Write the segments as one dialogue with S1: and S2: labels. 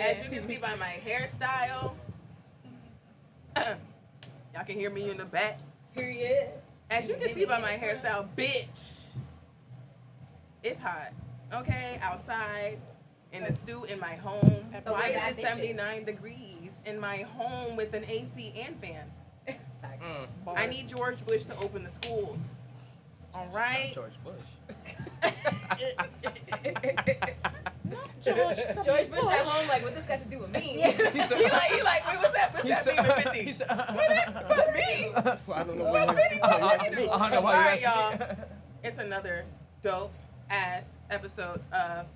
S1: As you can see by my hairstyle, y'all can hear me in the back.
S2: Period.
S1: As you can see by my hairstyle, bitch, it's hot. Okay, outside, in the stew, in my home. Why is it 79 degrees in my home with an AC and fan? I need George Bush to open the schools. All right?
S3: George Bush.
S2: George Bush at home, like, what this got to do with me?
S1: he like, wait, what's that being with 50? What's me?
S3: I don't know
S1: what
S3: what
S1: I
S3: don't know why
S1: All
S3: you
S1: right, y'all.
S3: asked me.
S1: It's another dope-ass episode of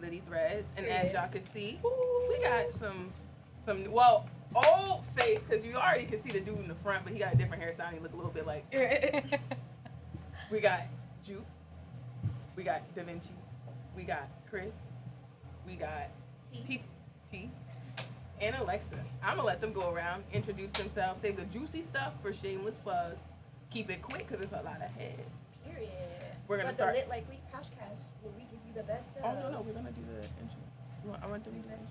S1: Litty Threads. And as y'all can see, we got some old face, because you already can see the dude in the front, but he got a different hairstyle and he look a little bit like. We got Juke. We got Da Vinci. We got Chris. We got T. And Alexa. I'm going to let them go around, introduce themselves, save the juicy stuff for shameless plugs. Keep it quick because it's a lot of heads.
S2: Period.
S1: We're going to start.
S2: The Lit Like Leak podcast where we give you the best of.
S1: Oh, no. We're going to do the intro. I want to do the intro.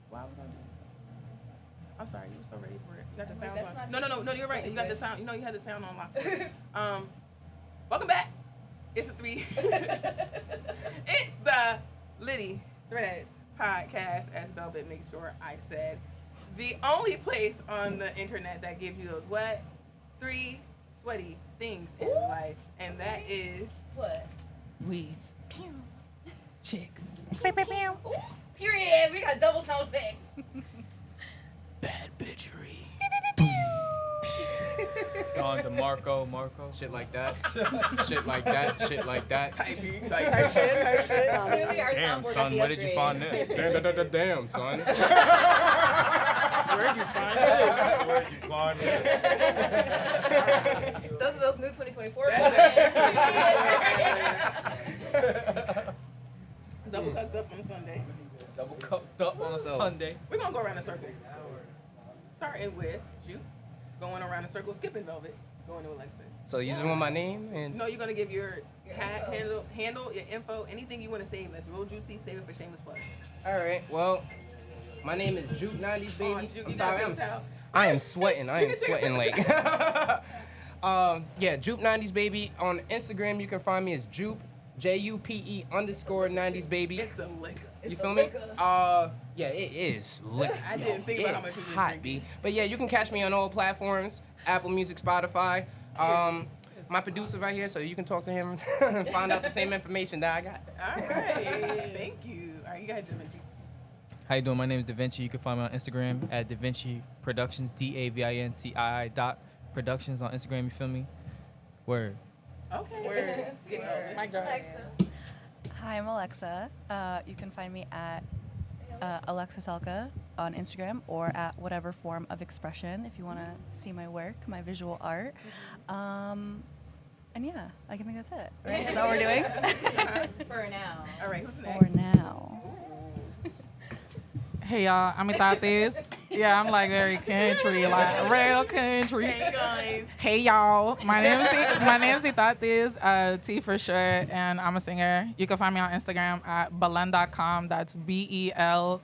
S1: Why was I going to do it? I'm sorry. You were so ready for it. You got the sound on. No, you're right. You got the sound. You know you had the sound on lock. Welcome back. It's it's the Litty Threads Podcast, as Velvet makes sure I said. The only place on the internet that gives you those three sweaty things in life. And that is
S2: what?
S4: We chicks.
S2: Period. We got double sound effects.
S4: Bad bitchery.
S3: Don DeMarco, shit like that. Shit like that.
S1: type shit.
S2: Clearly our
S3: Damn,
S2: soundboard
S3: son,
S2: got
S3: where
S2: the
S3: did you find
S2: upgrade.
S3: this? Damn, son.
S4: Where'd you find this?
S2: Those are those new 2024
S1: Double cucked up on Sunday.
S3: Double cupped up on a Sunday.
S1: We're going to go around in a circle. Starting with you. Going around in a circle. Skipping Velvet. Going to Alexa.
S3: So you just want my name and
S1: No, you're going to give your handle, your info, anything you want to save that's real juicy. Save it for shameless plugs.
S3: all right. Well, my name is Juke 90s
S1: Oh,
S3: baby.
S1: Juke,
S3: I'm
S1: you
S3: sorry,
S1: gotta bring us out.
S3: I am sweating. Like. Yeah, Jupe 90s baby. On Instagram, you can find me as Jupe, JUPE_90s baby.
S1: It's the liquor.
S3: You feel me? Yeah, it is liquor.
S1: I didn't think about how much you was
S3: hot,
S1: drinking.
S3: B. But yeah, you can catch me on all platforms, Apple Music, Spotify. My producer right here, so you can talk to him and find out the same information that I got.
S1: All right. Thank you. All right, you got Da Vinci.
S5: How you doing? My name is Da Vinci. You can find me on Instagram at Da Vinci Productions, DAVINCII.productions on Instagram. You feel me? Word.
S1: Okay.
S2: Word.
S1: Skip Velvet.
S2: Alexa.
S6: Hi, I'm Alexa. You can find me at Alexa Selka on Instagram or at whatever form of expression if you want to see my work, my visual art. And yeah, I think that's it. Right? Is that what we're doing?
S2: For now.
S1: All right, who's next?
S6: For now.
S4: Hey y'all, I'm Tatis. Yeah, I'm like very country, like real country.
S1: Hey guys.
S4: Hey y'all, my name is Tatis, T for short, and I'm a singer. You can find me on Instagram at belend.com. That's BELENDOTCOM.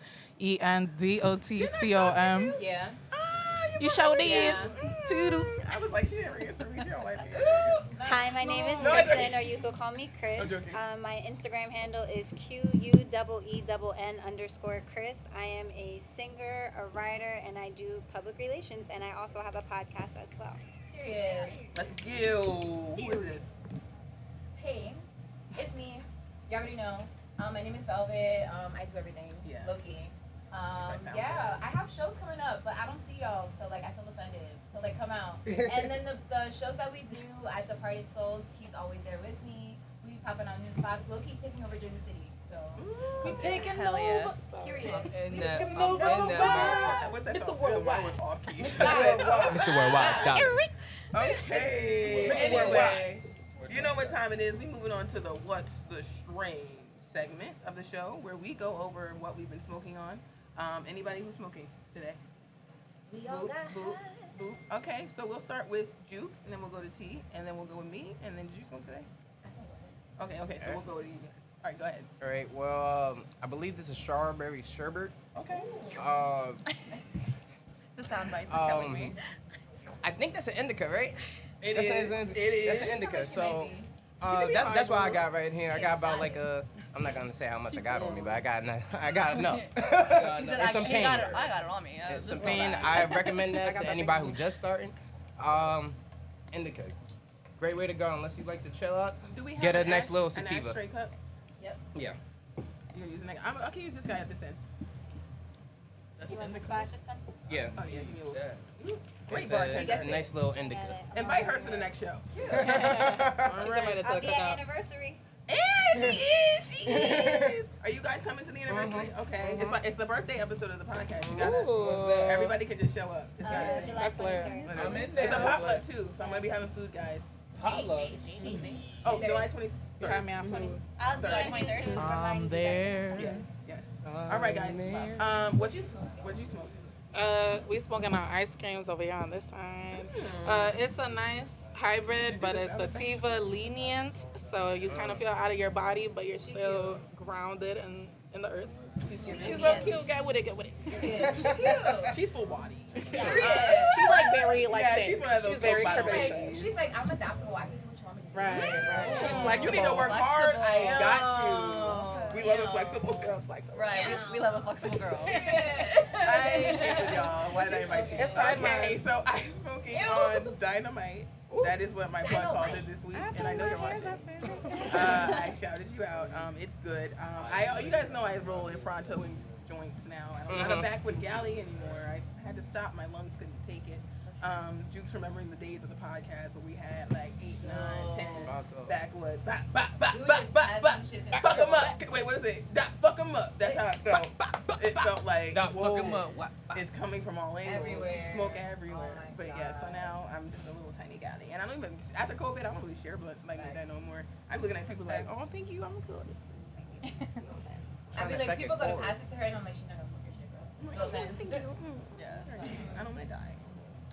S2: Yeah.
S4: You sure did.
S2: Yeah.
S4: Toodles.
S1: I was like, she didn't answer me. She don't like me.
S7: Hi, my name is
S1: No,
S7: Kristen, or you could call me
S1: I'm
S7: Chris.
S1: joking.
S7: My Instagram handle is QUEEN_Chris. I am a singer, a writer, and I do public relations, and I also have a podcast as well.
S2: Period.
S1: Let's go. Who is this?
S2: Hey, it's me. You already know. My name is Velvet. I do everything.
S1: Yeah.
S2: Low key.
S1: might sound
S2: Yeah, I have shows coming up, but I don't see y'all, so like I feel offended. So like come out. And then the shows that we do at Departed Souls, T's always there with me. We be popping on new spots. Low key taking over Jersey City. So we taking
S6: Hell yeah.
S2: over. Period.
S3: And that,
S1: What's that
S2: Mr.
S1: song?
S2: Worldwide.
S1: Mine was off key.
S3: Mr. Worldwide.
S1: Okay.
S2: Mr.
S1: Anyway, you know what time it is. We moving on to the What's the Strain segment of the show, where we go over what we've been smoking on. Anybody who's smoking today?
S2: We all
S1: Boop,
S2: got
S1: boop,
S2: high.
S1: boop. Okay, so we'll start with Juke, and then we'll go to T, and then we'll go with me, and then did you smoke today? Okay, so we'll go to you guys. All right, go ahead.
S3: All right. Well, I believe this is strawberry sherbet.
S1: Okay.
S6: The sound bites are killing me.
S3: I think that's an indica, right?
S1: It
S3: That's
S1: is.
S3: an-
S1: It is.
S3: That's an indica. So
S1: She could be
S3: that's what I
S1: hard,
S3: got right here. I got about like a. I'm not gonna say how much I got on me, but I got enough.
S6: He said,
S3: It's some
S6: I
S3: pain.
S6: got it on me.
S3: It's
S6: Just
S3: some
S6: know
S3: pain.
S6: that.
S3: I recommend
S4: I
S3: that
S4: got
S3: to
S4: that
S3: anybody
S4: pain.
S3: who just starting. Indica. Great way to go unless you like to chill out.
S1: Do we have
S3: Get a
S1: an
S3: nice
S1: ash-
S3: little
S1: an
S3: sativa.
S1: ashtray cup?
S2: Yep.
S3: Yeah.
S1: You can use the next. I can use this guy at this end.
S7: You want to splash or something?
S3: Yeah.
S1: Oh yeah, give me a little. Ooh, Great
S3: It's
S1: bartender.
S3: a nice little indica.
S1: Invite her to the next show. All
S4: She's
S1: right.
S4: somebody to
S7: I'll
S4: cook
S7: be at
S4: up.
S7: anniversary.
S1: She is. Are you guys coming to the anniversary? Okay. It's the birthday episode of the podcast. You gotta.
S4: Ooh.
S1: Everybody can just show up. It's gotta be.
S7: July
S4: That's lit.
S7: 23rd.
S5: I'm in
S1: It's
S5: there.
S1: a potluck too, so I'm gonna be having food, guys.
S5: Potluck.
S1: Oh, July 23rd.
S4: Try me out food.
S7: I'll do
S1: July
S7: it 23rd. to remind you
S5: there.
S1: Yes, yes. All right, guys. What'd you smoke?
S4: We smoking on ice creams over here on this side. It's a nice hybrid, but it's sativa lenient, so you kind of feel out of your body, but you're still grounded in the earth. She's real cute. Get with it. Get with it.
S1: She's full body.
S4: She's like very like
S1: Yeah,
S4: thick.
S1: she's one of those
S4: She's very
S1: full body
S4: curvaceous.
S1: ladies.
S2: She's like, I'm adaptable. I can do what you want me to do.
S4: Right. She's
S1: You
S4: flexible.
S1: need to work hard. I got you. We love a
S2: Yeah.
S1: flexible girl. Flexible.
S6: Right, we love a flexible girl.
S1: I hate it, y'all. Why did I invite you?
S4: It's fine,
S1: Okay, so I'm smoking on Dynamite. That is what my blood called it this week, and I know you're watching. I shouted you out. It's good. You guys know I roll in Fronto and joints now. I'm not a backwood galley anymore. I had to stop. My lungs couldn't take it. Juke's remembering the days of the podcast where we had like 8, 9, 10 backwoods. Fuck them up. Wait, what is it? Fuck them up. That's how it felt. It felt like,
S5: Fuck
S1: whoa,
S5: him up. What?
S1: it's coming from all angles.
S2: Everywhere.
S1: Smoke everywhere.
S2: Oh my
S1: But yeah, so now I'm just a little tiny galley. And I don't even, after COVID, I don't really share blunts like that no more. I'm looking at people like, oh, thank you, I'm good.
S2: I mean, like, people go to pass it to her, and I'm like, she's not gonna smoke your shit, bro. No offense.
S1: Thank you. Yeah. I don't mind dying.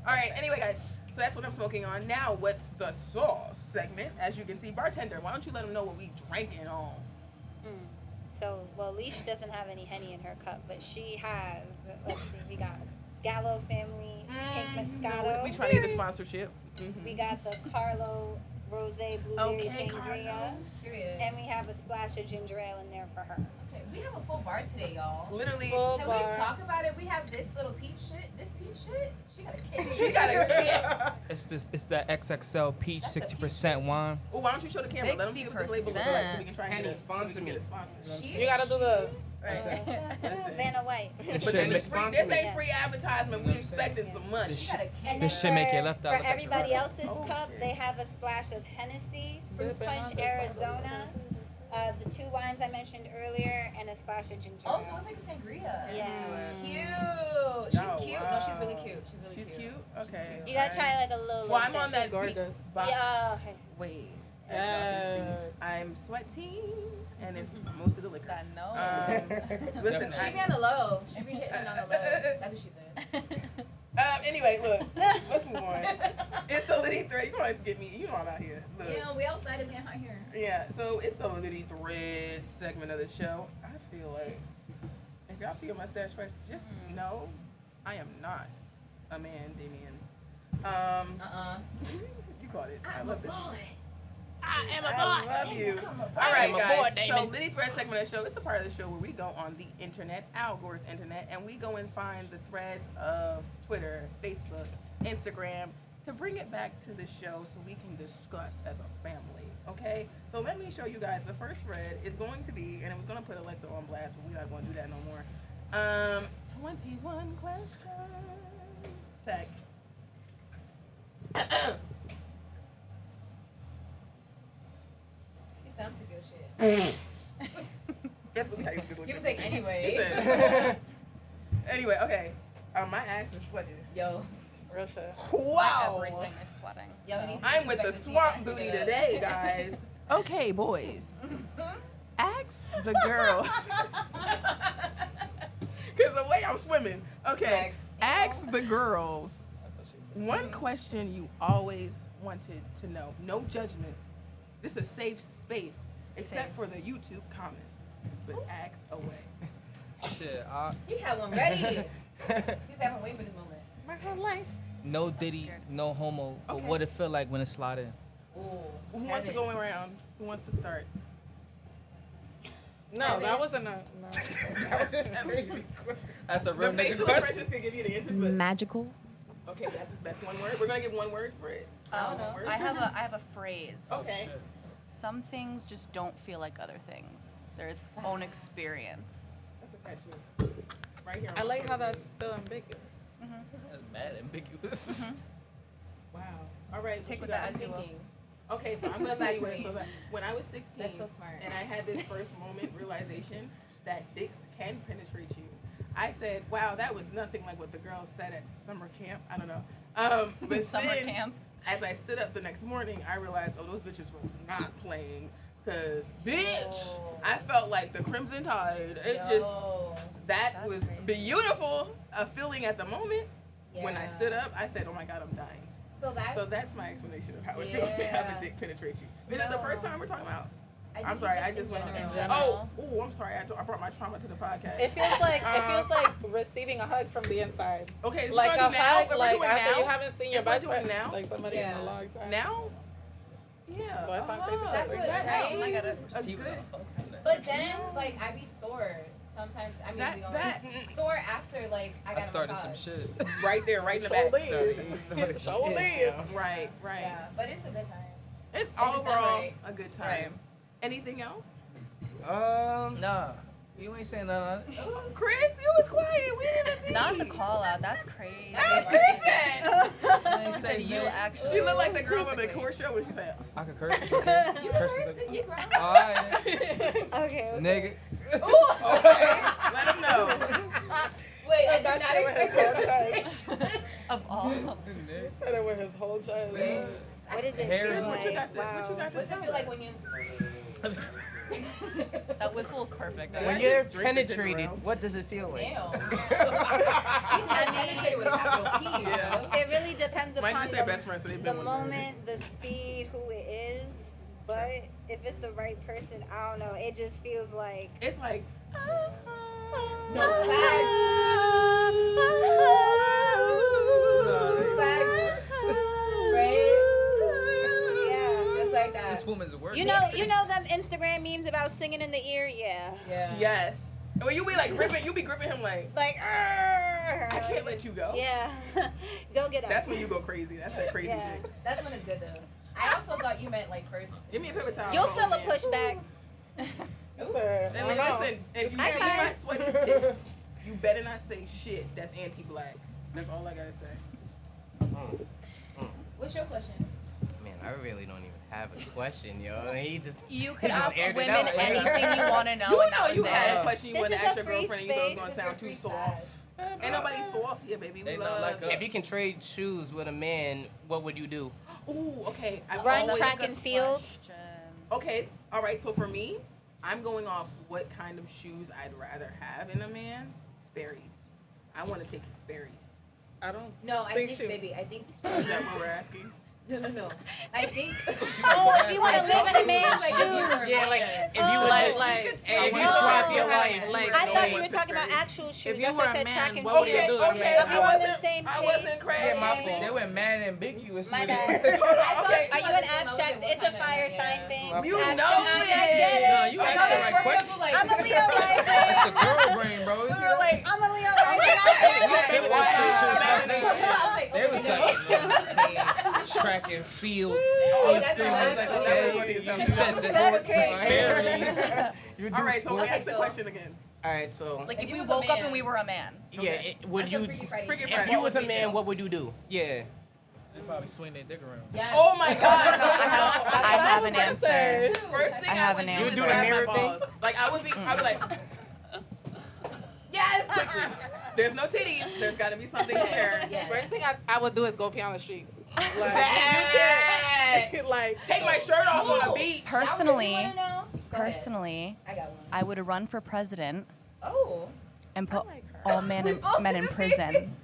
S1: All right, anyway, guys. So that's what I'm smoking on. Now, what's the sauce segment? As you can see, bartender, why don't you let them know what we drinking on?
S7: So, well, Leesh doesn't have any Henny in her cup, but she has, let's see, we got Gallo Family Pink Moscato.
S1: We trying to get the sponsorship.
S7: We got the Carlo Rosé Blueberry
S1: Okay,
S7: Sangria.
S1: Carlos.
S2: Period.
S7: And we have a splash of ginger ale in there for her.
S2: Okay, we have a full bar today, y'all.
S1: Literally,
S4: Full
S2: Can
S4: bar.
S2: we talk about it? We have this little peach shit. This peach shit, she got a kid.
S1: she got a
S5: It's that XXL peach,
S2: That's the
S5: 60% wine.
S1: Oh, why don't you show the camera? Let them see what the label looks like so we can try and
S3: Henny,
S1: get a
S3: sponsor me.
S1: sponsor.
S4: You gotta do the.
S1: Listen.
S7: Vanna White.
S1: But
S5: Shit,
S1: this,
S5: make-
S1: is free, this ain't free advertisement. We expecting some money.
S2: She got a kid.
S5: This shit make your left eye
S7: For
S5: look at
S7: everybody
S5: your right.
S7: else's
S1: Oh,
S7: cup,
S1: shit.
S7: they have a splash of Hennessy, Fruit
S4: Sipping on
S7: Punch
S4: this
S7: Arizona, the 2 wines I mentioned earlier, and a splash of ginger ale.
S2: Also, it's like a sangria.
S7: Yeah.
S2: Cute. She's
S1: Oh,
S2: cute.
S1: wow.
S2: No, she's really cute. She's really
S1: She's cute? Okay.
S7: You gotta try like a little.
S1: Well, I'm on that
S4: Gorgeous.
S1: box.
S7: Yeah.
S1: Wait. As y'all can see,
S4: Yes.
S1: I'm sweating, and it's most of the liquor.
S6: I know.
S1: Listen,
S2: She be on the low. She be hitting on the low. That's what she said.
S1: anyway, look, let's move on. It's the Litty Thread. You always get me. You know I'm out here. Look.
S2: Yeah, we outside is getting hot here.
S1: Yeah, so it's the Litty Threads segment of the show. I feel like if y'all see a mustache fresh, just know I am not a man, Damien. You caught it. I love it.
S2: I am
S1: I love you. All
S3: I
S1: right,
S3: am a
S1: guys.
S3: boy,
S1: So
S3: Damon.
S1: Litty Thread segment of the show. It's a part of the show where we go on the internet, Al Gore's internet, and we go and find the threads of Twitter, Facebook, Instagram to bring it back to the show so we can discuss as a family. Okay? So let me show you guys. The first thread is going to be, and it was going to put Alexa on blast, but we're not going to do that no more. 21 questions. Tech.
S2: He sounds like good shit.
S1: That's really how you feel.
S2: He was like, anyway.
S1: Listen. Anyway, okay. My ass is sweating.
S2: Yo.
S4: Real shit.
S1: Wow.
S6: Everything is sweating.
S2: Yo, we need to
S1: I'm with the
S2: respect
S1: swamp
S2: team
S1: booty
S2: after that.
S1: today, guys. Okay, boys. Ask the girls. Because the way I'm swimming. Okay. Ask the girls one question you always wanted to know. No judgments. This is a safe space, except
S6: Safe.
S1: for the YouTube comments. But ask away.
S5: Shit,
S2: He had one ready. He's having wait for this moment.
S4: My whole life.
S5: no Diddy, no homo. But
S1: Okay.
S5: what it feel like when it slide in?
S2: Ooh.
S1: Who wants to go around? Who wants to start?
S4: No, that wasn't a no.
S5: That's a
S1: The
S5: real nigga
S1: facial
S5: question.
S1: expressions can give you the answers, but
S2: Magical.
S1: okay, that's one word. We're gonna give one word for it.
S2: I don't know.
S1: One word.
S6: I have a phrase.
S1: Okay.
S5: Shit.
S6: Some things just don't feel like other things. They're its own experience.
S1: That's a tattoo. Right here. on
S4: I
S1: my
S4: like how
S1: shoulder.
S4: that's still ambiguous.
S5: That's mad ambiguous.
S1: Wow. All right.
S6: Take
S1: what
S6: with
S1: you
S6: that
S1: got?
S6: as you will.
S2: Thinking.
S1: Okay, so I'm gonna tell you what it feels like. When I was 16,
S2: That's so smart.
S1: and I had this first moment realization that dicks can penetrate you. I said, "Wow, that was nothing like what the girls said at summer camp." I don't know. But
S6: Summer
S1: then,
S6: camp.
S1: as I stood up the next morning, I realized, oh, those bitches were not playing. Cause, bitch,
S2: Yo.
S1: I felt like the Crimson Tide. That
S6: That's
S1: was
S6: crazy.
S1: beautiful. A feeling at the moment. When I
S2: Yeah.
S1: stood up, I said, "Oh my God, I'm dying."
S2: So
S1: that's my explanation of how it feels to have a dick penetrate you. Is it the first time we're talking about? I'm sorry, I just went on.
S2: in
S6: in
S2: general.
S1: Oh, I'm sorry. I brought my trauma to the podcast.
S4: It feels like receiving a hug from the inside.
S1: Okay,
S4: Like
S1: we're
S4: a
S1: doing now.
S4: hug,
S1: We're
S4: like
S1: doing
S4: after
S1: now.
S4: you haven't seen your
S1: If we're
S4: best
S1: doing
S4: friend,
S1: now?
S4: like somebody in
S2: Yeah.
S4: a long time.
S1: Now? Yeah.
S4: So that sounds crazy.
S2: That's what,
S1: That
S2: right?
S1: actually
S6: I gotta
S1: is a
S5: Receive
S1: good.
S5: a hug from that.
S2: But then, like, I be sore sometimes. I mean,
S1: That-
S2: we all
S1: that-
S2: sore after, like, I
S5: I
S2: got a
S5: started some
S2: massage.
S5: shit.
S1: Right there, right in the back.
S5: Started some
S4: Show
S5: ish,
S4: me.
S5: yo.
S1: Right, right.
S2: Yeah, but it's a good time.
S1: It's
S2: it's done
S1: overall
S2: right.
S1: a good time.
S6: Right.
S1: Anything else?
S5: Nah, you ain't saying nothing.
S1: Chris, you was quiet. We didn't even see.
S6: Not the call out. That's crazy.
S1: Ah, Chris said.
S5: I ain't
S6: Said
S5: say
S6: you
S5: you.
S6: actually.
S1: She looked like the girl on the court show when she said,
S5: I could curse.
S2: You
S5: Curse
S2: cursed
S5: is
S2: it, you cried.
S5: Alright,
S7: Okay.
S5: nigga.
S1: "Okay, let him know."
S2: Wait, I did
S4: That
S2: not
S4: shit with his
S2: expect
S4: whole
S2: that.
S4: chest.
S6: Of all.
S4: He said it with his whole chest.
S7: What does it
S5: Hair is
S7: feel
S1: What
S7: like?
S1: you got?
S7: Wow.
S1: What you got to
S2: What's it
S1: tell
S2: feel like
S1: us?
S2: when you...
S6: That whistle is perfect.
S1: When
S3: When
S1: I
S3: you're
S1: just drink the
S3: penetrated,
S1: ginger ale.
S3: what does it feel like?
S2: Damn. He's not penetrated with a capital P.
S1: Yeah.
S2: yo.
S7: It really depends
S1: Mine
S7: upon
S1: just said best friend, so they've
S7: the
S1: been with
S7: moment, the speed, who it is. But if it's the right person, I don't know. It just feels like
S1: It's like.
S2: No facts. Right?
S7: yeah.
S2: Just like that.
S5: This woman's a word.
S7: You know them Instagram memes about singing in the ear. Yeah.
S2: Yeah.
S1: Yes. When you be like gripping, you be gripping him like,
S7: Like.
S1: I can't let you go.
S7: Yeah. Don't get up.
S1: That's when you go crazy. That's that crazy
S7: Yeah.
S1: dick.
S2: That's when it's good though. I also thought you meant like first.
S1: Give me a paper towel.
S7: You'll
S1: Oh,
S7: feel a
S1: man.
S7: pushback.
S4: Listen,
S1: And
S4: I know.
S1: listen, if you
S7: I
S1: see
S7: tried.
S1: my sweaty tits, you better not say shit that's anti-black. That's all I gotta say.
S2: What's your question?
S3: Man, I really don't even have a question, yo. He just
S6: You
S3: he
S6: could
S3: just
S6: ask
S3: aired it
S6: women
S3: out.
S6: anything you want to know.
S1: You
S6: and
S1: know
S6: that
S1: you
S6: was
S1: had
S6: it.
S1: a question you
S7: This
S1: want to
S7: is a
S1: ask your
S7: free
S1: girlfriend and you know it's
S7: space.
S1: gonna
S2: This is
S1: sound too
S2: free
S1: soft. Ain't nobody soft here, baby. We
S5: They not
S1: love.
S5: like us.
S3: If you can trade shoes with a man, what would you do?
S1: Ooh, okay. I
S7: Run,
S1: always,
S7: track, and field.
S6: Question.
S1: Okay, all right. So for me, I'm going off what kind of shoes I'd rather have in a man. Sperry's. I want to take his Sperry's.
S4: I don't.
S2: No, I
S4: Think
S2: think,
S4: she-
S2: baby, I think.
S1: Is that what we're asking?
S2: No. I think.
S7: Oh, if you want to live in a man's
S2: Like,
S7: shoes.
S3: Yeah, like if you
S7: Oh,
S3: was
S4: Like,
S3: just,
S4: like,
S3: if you
S7: Oh.
S3: swap your life,
S4: Like,
S7: I
S1: No
S7: thought
S1: one
S7: you were
S1: wants
S7: talking about
S1: Sperry's.
S7: actual shoes.
S4: If you
S7: That's
S4: were
S7: why I
S4: a
S7: said
S4: man,
S7: track and
S4: what would you
S7: field.
S4: do?
S1: Okay,
S7: Are we on the same
S1: I
S7: page?
S1: wasn't crazy.
S5: Yeah, my fault. They went mad ambiguous.
S7: My
S5: with
S7: bad.
S5: it.
S1: Hold on, okay.
S7: Are you an abstract? It's a fire sign thing.
S1: You
S5: I
S1: know
S7: I
S1: it.
S7: get it.
S5: No, you asked the right question.
S7: I'm a Leo
S5: That's the
S7: rising.
S5: girl brain, bro. You see that?
S7: I'm a Leo rising. I get it.
S5: Shit was
S1: Wow.
S5: They was like, you know what I'm saying? Track and field.
S1: Oh,
S2: that's
S1: three
S2: what I
S1: months
S2: was
S1: ago.
S2: like,
S1: That was
S3: okay.
S1: funny as hell.
S5: She said the
S7: That's crazy.
S5: disparities. You do
S1: All right, so let me
S5: sports.
S1: ask the question again.
S3: all right, so
S6: Like
S2: If
S6: if
S2: you
S6: we
S2: was a
S6: woke up
S2: man-
S6: and we were a man.
S3: yeah, would
S2: That's
S3: you?
S2: a Freaky Friday
S1: Freaky
S2: shit.
S1: Friday.
S3: If you was a man, what would you do? Yeah.
S5: They probably swing their dick around.
S2: Yes.
S1: Oh my God.
S6: I have an
S4: gonna
S6: answer.
S4: say.
S1: First thing
S6: I
S1: I,
S6: have
S1: would
S6: an
S1: do
S6: answer.
S1: is
S3: You do the
S1: grab my
S3: mirror thing?
S1: balls. Like I would be like, yes. Quickly. There's no titties. There's got to be something there.
S2: Yes.
S4: First thing I would do is go pee on the street. Like,
S1: Facts.
S4: like
S1: Take my shirt off on a beach.
S6: Personally,
S2: Y'all really wanna know? Go ahead.
S6: personally,
S2: I got one.
S6: I would run for president
S2: Oh.
S6: and put
S4: like her.
S6: all men
S2: We both
S6: men
S2: did
S6: in
S2: the same
S6: prison.
S2: thing.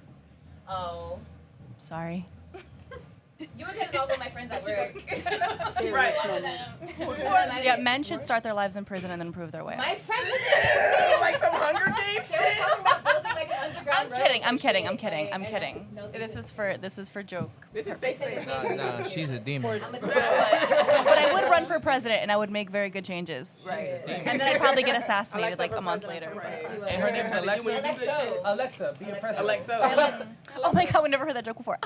S2: Oh.
S6: Sorry.
S2: You would get involved with my friends at work.
S7: Serious moment.
S6: Yeah, men should start their lives in prison and then prove their way out.
S2: My friends
S1: Like some Hunger Games
S2: they were
S1: shit.
S2: talking about building like an underground road
S6: I'm
S2: or
S6: kidding.
S2: shit,
S6: I'm kidding.
S2: like,
S6: I'm
S2: and,
S6: kidding.
S2: like, no,
S6: This is for joke.
S1: This is
S2: They said
S1: safe.
S2: it's
S5: Nah, she's a demon.
S2: I'm a
S6: But I would run for president and I would make very good changes.
S1: Right.
S6: And then I'd probably get assassinated
S4: Alexa
S6: like
S4: for
S6: a month
S4: president.
S6: later.
S1: Right.
S5: And her name's Alexa.
S2: Alexa.
S5: Alexa, be a president.
S1: Alexa.
S6: Oh my god, we never heard that joke before.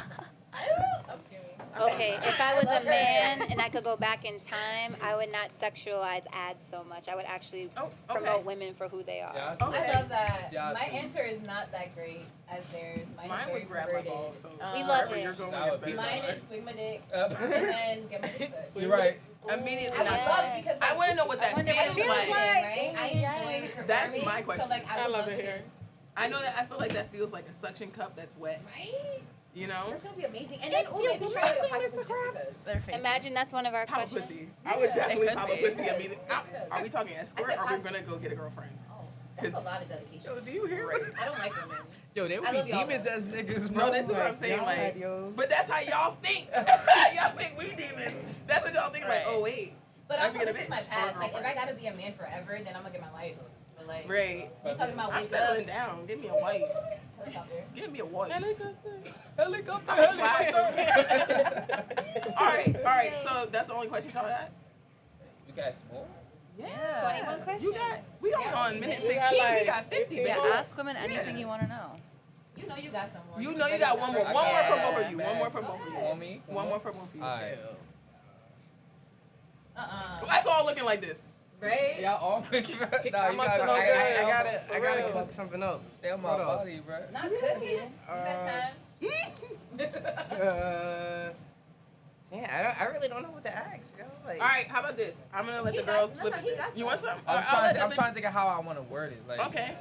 S2: I'm screaming.
S7: Okay, if I was a man and I could go back in time, I would not sexualize ads so much. I would actually
S1: Oh,
S7: promote
S1: okay.
S7: women for who they are.
S5: Yeah.
S1: Okay.
S2: I love that.
S5: Yeah,
S2: My
S5: too.
S2: answer is not that great as theirs. Mine
S1: Mine
S2: is
S1: was
S2: very
S1: grab my
S2: perverted.
S1: balls, so
S7: We love
S1: wherever
S7: it.
S1: you're going
S5: That
S1: is
S5: would be
S1: better.
S2: Mine is swing my dick
S5: Yep.
S2: and then get my dick sucked.
S5: You're right.
S1: Immediately.
S2: I would
S7: Yeah.
S2: love because
S1: I want to know what that
S7: wonder what it
S1: feels
S7: feels
S1: like.
S2: right? I enjoy performing.
S1: That's my question.
S2: So like I
S4: I
S2: would
S4: love
S2: love
S4: it here.
S1: I know that I feel like that feels like a suction cup that's wet.
S2: Right?
S1: You know?
S2: That's gonna be amazing. And then oh, maybe try to pocket just because.
S6: Their faces.
S7: Imagine that's one of our
S1: Pop a
S7: questions.
S1: pussy. I would definitely
S6: could
S1: pop a
S6: be.
S1: pussy immediately. Are we talking escort
S2: I said
S1: or are we
S2: pop-
S1: gonna go get a girlfriend?
S2: Oh, that's a lot of dedication.
S3: Yo, do you hear
S1: Right.
S3: me?
S2: I don't like women.
S3: Yo, they
S2: I
S3: would
S2: love
S3: be
S2: y'all,
S3: demons
S2: though.
S3: as niggas, bro.
S1: No, this is what I'm saying.
S3: y'all
S1: Like,
S3: had yo.
S1: but that's how y'all think. Y'all think we demons. That's what y'all think. Like,
S2: Right.
S1: oh wait,
S2: But
S1: I
S2: also,
S1: forget
S2: this
S1: a
S2: is my
S1: bitch or
S2: past. Like, if I
S1: girlfriend.
S2: gotta be a man forever, then I'm gonna get my life. But like,
S1: right.
S2: we talking about
S1: I'm
S2: wake up.
S1: settling down. Give me a wife.
S2: Helicopter.
S1: Give me a wife.
S5: Helicopter.
S1: All right. So that's the only question y'all got.
S5: You got some more?
S1: Yeah.
S7: 21 questions.
S1: You got. We only
S2: Yeah.
S1: on minute
S4: We
S1: 16.
S4: got,
S1: We
S4: like,
S1: got 50.
S4: 15
S1: baby.
S6: Yeah, ask women anything
S1: Yeah.
S6: you want to know.
S2: You know you got some more.
S1: You know you got one more. One more from both of you. One more from both of you.
S5: On me?
S1: One more from both of you.
S5: All right.
S1: That's all looking like this.
S2: Right?
S5: Y'all all nah, you
S4: I'm up to
S5: gotta,
S4: no
S3: I
S4: good.
S3: gotta
S4: For
S3: I gotta
S4: real.
S3: cook something up.
S5: They on my
S3: Hold up.
S5: body, bro.
S2: Not cooking. You got time.
S3: Yeah, I really don't know what to ask. Yo. Like,
S1: All right. How about this? I'm gonna let
S2: He
S1: the
S2: got-
S1: girls
S2: no,
S1: flip
S2: no,
S1: it.
S2: he
S1: then.
S2: got
S1: You want some?
S5: I'm
S1: I'll
S5: trying
S1: let
S5: to
S1: them
S5: think of how I want to word it. Like,
S1: Okay.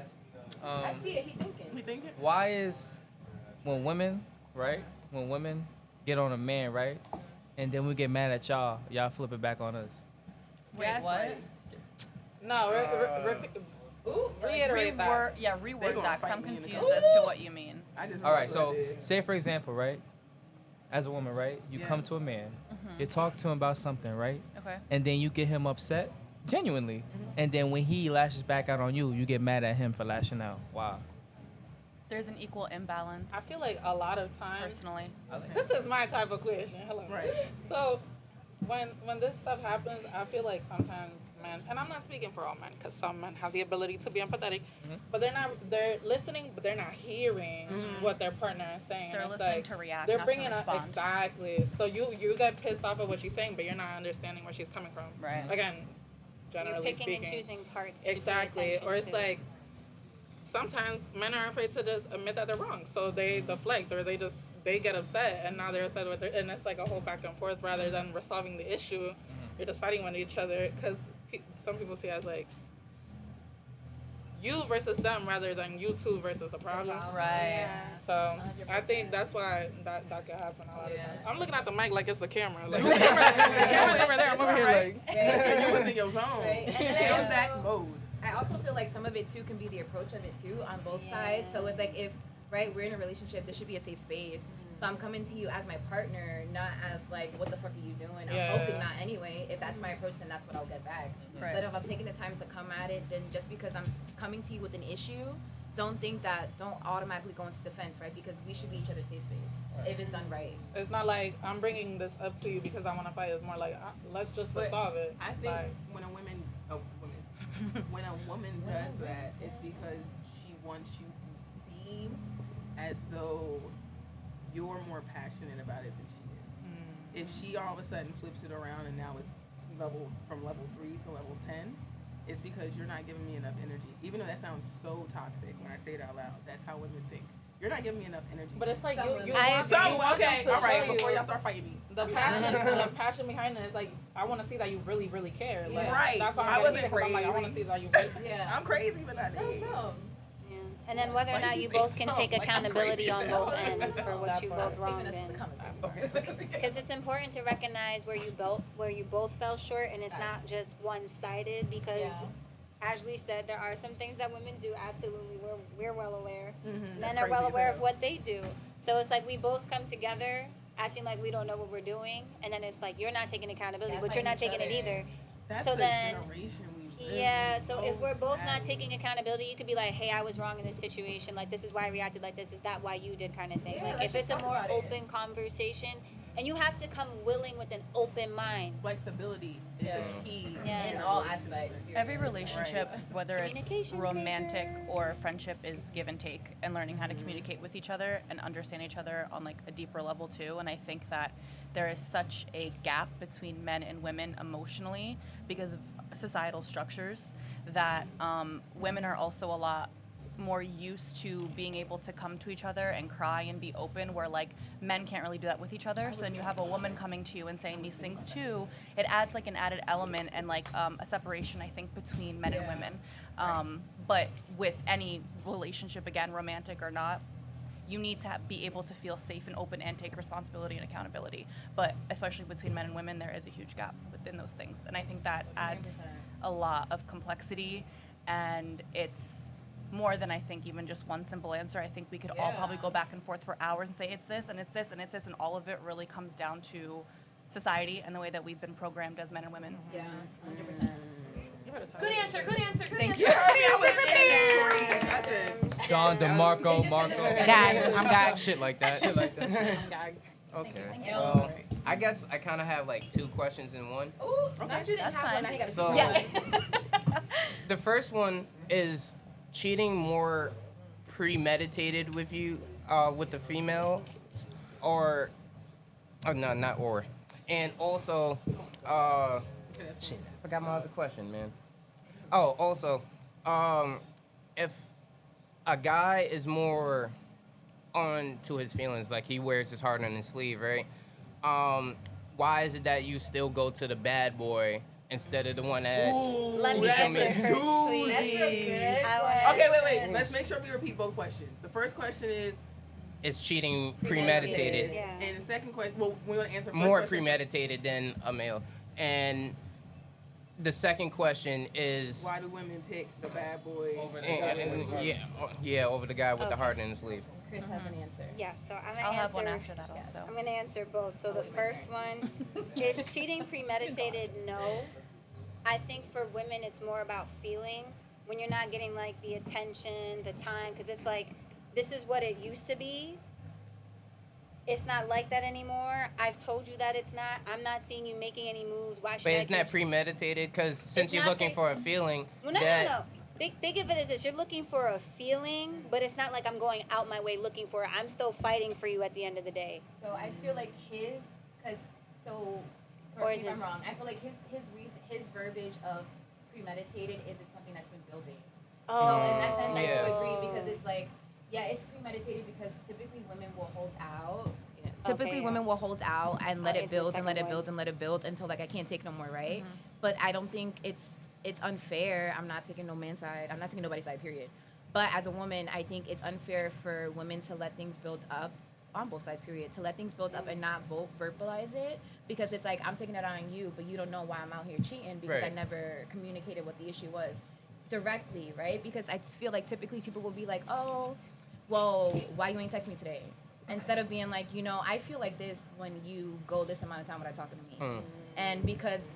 S2: I see it. He thinking.
S1: We thinking?
S5: why is when women, right? When women get on a man, right? And then we get mad at y'all flip it back on us.
S6: Wait,
S1: Gaslighting.
S6: what?
S4: No,
S2: Ooh,
S4: reiterate that.
S1: They
S6: Reword
S1: gonna
S6: that, 'cause
S1: fight
S6: I'm
S1: me in the
S6: confused as to what you mean.
S1: I just.
S5: All right,
S1: realized what
S5: so
S1: I did.
S5: say for example, right? As a woman, right? You
S1: Yeah.
S5: come to a man, you talk to him about something, right?
S6: Okay.
S5: And then you get him upset, genuinely. And then when he lashes back out on you, you get mad at him for lashing out. Wow.
S6: There's an equal imbalance.
S4: I feel like a lot of times.
S6: personally.
S4: This is my type of question. Hello.
S1: Right.
S4: So, when this stuff happens, I feel like sometimes men, and I'm not speaking for all men, because some men have the ability to be empathetic, but they're listening, but they're not hearing what their partner is saying.
S6: They're
S4: And it's
S6: listening
S4: like,
S6: to react,
S4: they're
S6: not
S4: bringing
S6: to
S4: up
S6: respond.
S4: exactly. So you get pissed off at what she's saying, but you're not understanding where she's coming from.
S6: Right.
S4: Again,
S7: You're
S4: generally
S7: picking
S4: speaking.
S7: and choosing parts. to pay
S4: Exactly.
S7: attention
S4: Or it's
S7: to.
S4: like sometimes men are afraid to just admit that they're wrong, so they deflect or they get upset, and now they're upset with their, and it's like a whole back and forth rather than resolving the issue. You're just fighting with each other because some people see it as like you versus them rather than you two versus the problem.
S6: Right.
S4: So I
S2: 100%.
S4: think that's why that could happen a lot of
S2: Yeah.
S4: times. I'm looking at the mic like it's the camera. Like the camera's over there. I'm over here like.
S1: Yeah, you was in your zone.
S2: Right. And
S1: In
S2: then I
S1: that
S2: also-
S1: mode.
S2: I also feel like some of it too can be the approach of it too on both
S7: Yeah.
S2: sides. So it's like if we're in a relationship, this should be a safe space. So I'm coming to you as my partner, not as like what the fuck are you doing?
S4: Yeah.
S2: I'm hoping not anyway. If that's my approach, then that's what I'll get back.
S6: Right.
S2: But if I'm taking the time to come at it, then just because I'm coming to you with an issue, don't automatically go into defense, right? Because we should be each other's safe space if it's done right.
S4: It's not like I'm bringing this up to you because I want to fight. It's more like let's just
S1: But
S4: resolve it.
S1: I think
S4: Like,
S1: when a woman does that, it's because she wants you to seem as though you're more passionate about it than she is. If she all of a sudden flips it around and now it's from level 3 to level 10, it's because you're not giving me enough energy. Even though that sounds so toxic when I say it out loud, that's how women think. You're not giving me enough energy.
S4: but it's like
S2: Some
S4: you
S2: women-
S4: want
S1: Some,
S4: you want them
S1: okay,
S4: to
S1: all right,
S4: show
S1: before
S4: you
S1: y'all start fighting me.
S4: the passion behind it is like I want to see that you really, really care. Like,
S2: Yeah.
S1: Right.
S4: That's why
S1: I
S4: I'm
S1: wasn't
S4: getting heated, 'cause I'm like, I want to
S1: crazy.
S4: see that you really.
S2: Yeah.
S1: I'm crazy, but I
S2: That's
S1: did.
S2: some.
S7: Yeah. And then whether or
S1: Why
S7: not
S1: you
S7: you
S1: say
S7: both can
S1: so?
S7: take
S1: Like, I'm
S7: accountability
S1: crazy
S7: on
S1: as
S7: both
S1: hell.
S7: ends for what
S4: That
S7: you
S4: part.
S7: both wronged
S2: Saving us for the
S7: in.
S2: comments.
S7: Because it's important to recognize where you both fell short, and it's not just one-sided. Because,
S2: Yeah.
S7: as Leesh said, there are some things that women do. Absolutely, we're well aware.
S1: That's
S7: Men are
S1: crazy
S7: well
S1: as
S7: aware
S1: hell.
S7: of what they do. So it's like we both come together acting like we don't know what we're doing, and then it's like you're not taking accountability,
S2: Gaslighting
S7: but you're not
S2: each
S7: taking it
S2: other.
S7: either.
S1: That's
S7: So
S1: the
S7: then,
S1: generation we live
S7: yeah,
S1: in.
S7: so if we're both not
S1: sad.
S7: taking accountability, you could be like, hey, I was wrong in this situation. Like, this is why I reacted like this. Is that why you did kind of thing?
S2: Yeah,
S7: like,
S2: let's
S7: if it's
S2: just
S7: a
S2: talk
S7: more
S2: about it.
S7: open conversation, and you have to come willing with an open mind.
S1: Flexibility is
S2: Yeah.
S1: a key.
S7: Yeah.
S2: In all aspects. period.
S6: Every relationship, whether it's
S7: Communication's
S6: romantic
S7: major.
S6: or friendship, is give and take, and learning how to communicate with each other and understand each other on like a deeper level too. And I think that there is such a gap between men and women emotionally because of societal structures that women are also a lot more used to being able to come to each other and cry and be open, where like men can't really do that with each other. So then you have a woman coming to you and saying these things too, it adds like an added element and like a separation, I think, between men and women. But with any relationship, again, romantic or not, you need to be able to feel safe and open and take responsibility and accountability. But especially between men and women, there is a huge gap within those things. And I think that adds
S2: 100%.
S6: a lot of complexity, and it's more than I think even just one simple answer. I think we could all probably go back and forth for hours and say it's this and it's this and it's this, and all of it really comes down to society and the way that we've been programmed as men and women.
S2: Yeah, 100%. Good answer. Good answer. Good
S6: Thank
S2: answer.
S6: you.
S1: I was in I said,
S5: John DeMarco, Marco.
S3: Gag. I'm gagged.
S5: Shit like that. Shit like that.
S3: Okay.
S2: you.
S3: Well, I guess I kind of have like 2 questions in one.
S2: Ooh, not you didn't
S6: That's
S2: have
S6: fine.
S2: one. Now you gotta
S3: So-
S2: yeah.
S3: The first one is cheating more premeditated with you, with the female, or, oh no, not or, and also, shit, I forgot my other question, man. Oh, also, if a guy is more on to his feelings, like he wears his heart on his sleeve, right? Why is it that you still go to the bad boy instead of the one that?
S7: Let me
S1: that's
S7: answer
S1: a
S7: first, please.
S2: That's a good
S7: I want-
S2: question.
S1: Okay, wait. Let's make sure we repeat both questions. The first question is
S3: Is cheating premeditated?
S7: Yeah.
S1: and the second question. Well, we want to answer first
S3: More
S1: question.
S3: premeditated than a male. And the second question is,
S1: Why do women pick the bad boy?
S3: yeah, over the guy with the
S7: Okay.
S3: heart in his sleeve.
S2: Chris has an answer.
S7: Yeah, so I'm gonna
S6: I'll
S7: answer.
S6: have one after that also.
S7: I'm gonna answer both. So the first one is cheating premeditated. No, I think for women it's more about feeling when you're not getting like the attention, the time, because it's like this is what it used to be. It's not like that anymore. I've told you that it's not. I'm not seeing you making any moves. Why should
S3: But
S7: I
S3: isn't that
S7: keep-
S3: premeditated? Because since
S7: It's
S3: you're
S7: not
S3: looking for a feeling,
S7: Well, no,
S3: that
S7: no, no. Think of it as this. You're looking for a feeling, but it's not like I'm going out my way looking for it. I'm still fighting for you at the end of the day.
S2: So I feel like because
S7: Or
S2: correct
S7: is
S2: me if
S7: it-
S2: I'm wrong. I feel like his verbiage of premeditated is it's something that's been building. So in that sense, I
S3: Yeah.
S2: do agree because it's like, yeah, it's premeditated because typically women will hold out. Typically,
S7: Okay, yeah.
S2: women will hold out and let
S7: I'll
S2: it
S7: answer the
S2: build and let
S7: second
S2: it build
S7: one.
S2: and let it build until like I can't take no more, right? But I don't think it's unfair. I'm not taking no man's side. I'm not taking nobody's side. Period. But as a woman, I think it's unfair for women to let things build up on both sides. Period. To let things build up and not verbalize it because it's like I'm taking it out on you, but you don't know why I'm out here cheating because I
S3: Right.
S2: never communicated what the issue was directly, right? Because I feel like typically people will be like, oh, well, why you ain't text me today? Instead of being like, you know, I feel like this when you go this amount of time without talking to me. And because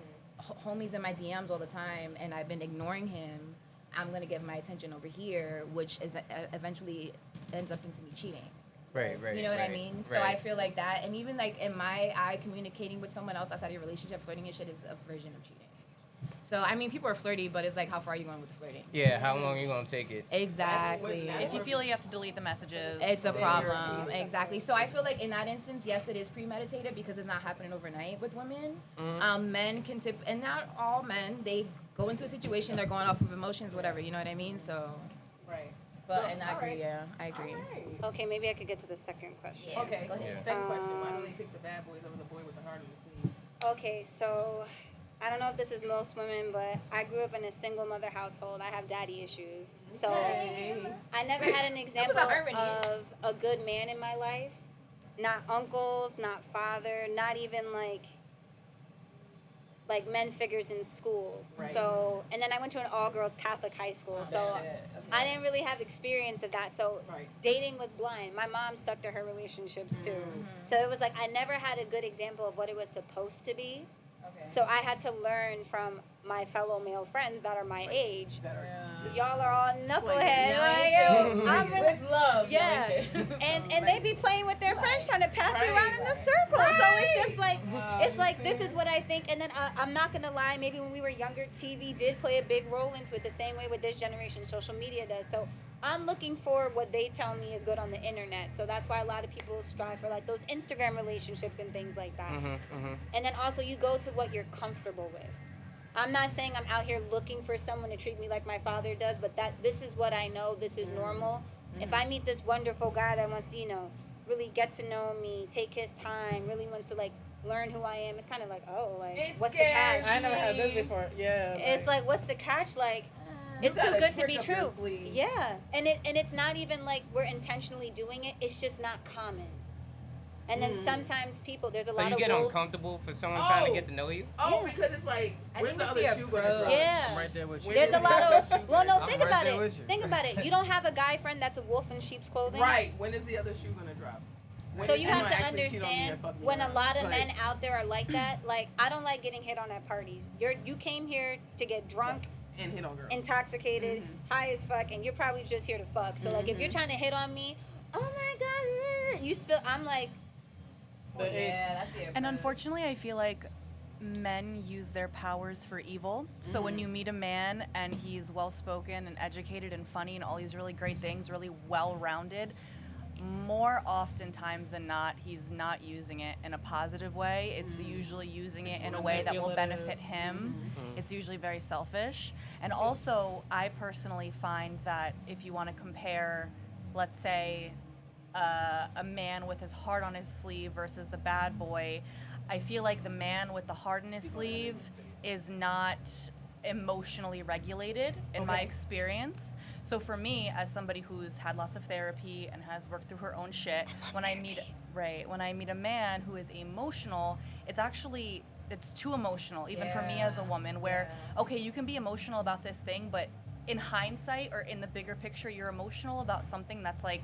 S2: homie's in my DMs all the time and I've been ignoring him, I'm going to give my attention over here, which is eventually ends up into me cheating.
S3: right.
S2: You know what I
S3: right,
S2: mean? So
S3: right.
S2: I feel like that. And even like in my eye, communicating with someone else outside of your relationship, flirting and shit is a version of cheating. So, I mean, people are flirty, but it's like, how far are you going with the flirting?
S3: Yeah, how long you gonna take it?
S2: Exactly.
S1: That's
S6: If you feel you have to delete the messages,
S2: It's a
S1: Then
S2: problem.
S1: you're cheating.
S2: Exactly. So I feel like in that instance, yes, it is premeditated because it's not happening overnight with women. Men can tip, and not all men, they go into a situation, they're going off of emotions, whatever, you know what I mean? So,
S1: Right.
S2: but, and I
S1: All
S2: agree,
S1: right.
S2: yeah, I agree.
S1: All right.
S7: Okay, maybe I could get to the second question.
S2: Yeah.
S1: Okay.
S2: Go ahead.
S1: Second question. Why do they pick the bad boys over the boy with the heart in the sleeve?
S7: Okay, so I don't know if this is most women, but I grew up in a single mother household. I have daddy issues. So I never had an example
S2: irony.
S7: of a good man in my life. Not uncles, not father, not even like like men figures in schools.
S1: Right.
S7: So, and then I went to an all-girls Catholic high school. So I didn't really have experience of that. So
S1: Right.
S7: dating was blind. My mom stuck to her relationships too. So it was like I never had a good example of what it was supposed to be.
S2: Okay.
S7: So I had to learn from my fellow male friends that are my age.
S1: That are just-
S7: Y'all are all knucklehead.
S1: Yeah.
S7: Like, yo, I'm really,
S2: With love.
S7: yeah. And they be playing with their friends trying to pass you around in the circle. So it's just like, it's like, this is what I think. And then I'm not going to lie, maybe when we were younger, TV did play a big role into it the same way with this generation social media does. So I'm looking for what they tell me is good on the internet. So that's why a lot of people strive for like those Instagram relationships and things like that. And then also you go to what you're comfortable with. I'm not saying I'm out here looking for someone to treat me like my father does, but that this is what I know, this is normal. If I meet this wonderful guy that wants to, you know, really get to know me, take his time, really wants to like learn who I am, it's kind of like, oh, like,
S2: It
S7: what's the
S2: scares
S7: catch?
S4: I never had this before. Yeah.
S7: It's like, what's the catch? Like, it's too
S1: gotta
S7: good to
S1: trick
S7: be
S1: up your
S7: true.
S1: sleeve.
S7: Yeah, and it's not even like we're intentionally doing it. It's just not common. And then sometimes people, there's a
S3: So
S7: lot
S3: you
S7: of
S3: get
S7: wolves.
S3: uncomfortable for someone trying to
S1: Oh.
S3: get to know you?
S1: Oh,
S7: Yeah.
S1: because it's like,
S2: I
S1: when's
S2: think
S1: the
S2: it's
S1: other
S2: the
S1: shoe gonna
S2: approach.
S1: drop?
S7: Yeah.
S5: I'm right there with you.
S1: When
S7: There's
S1: is
S7: a
S1: the
S7: lot
S1: other
S7: of
S1: shoe
S7: well,
S1: gonna
S7: no.
S1: drop?
S7: Think
S5: right
S7: about
S5: there
S7: it.
S5: with you.
S7: Think about it. You don't have a guy friend that's a wolf in sheep's clothing.
S1: Right. When is the other shoe gonna drop? When
S7: So
S1: is
S7: you
S1: someone
S7: have to
S1: actually cheat on me and
S7: understand
S1: fuck me
S7: when a
S1: around?
S7: lot of
S1: Like,
S7: men out there are like that. Like I don't like getting hit on at parties. You came here to get drunk,
S1: and hit on girls.
S7: intoxicated, high as fuck, and you're probably just here to fuck. So like if you're trying to hit on me, oh my god, you spill. I'm like,
S2: Well, yeah, that's the approach.
S6: And unfortunately, I feel like men use their powers for evil. So when you meet a man and he's well-spoken and educated and funny and all these really great things, really well-rounded, more oftentimes than not, he's not using it in a positive way. It's usually using it in a way that will benefit him. It's usually very selfish. And also, I personally find that if you want to compare, let's say, a man with his heart on his sleeve versus the bad boy, I feel like the man with the heart in his sleeve is not emotionally regulated in my experience. So for me, as somebody who's had lots of therapy and has worked through her own shit, when I meet a man who is emotional, it's too emotional, even for me as a woman, where okay, you can be emotional about this thing, but in hindsight or in the bigger picture, you're emotional about something that's like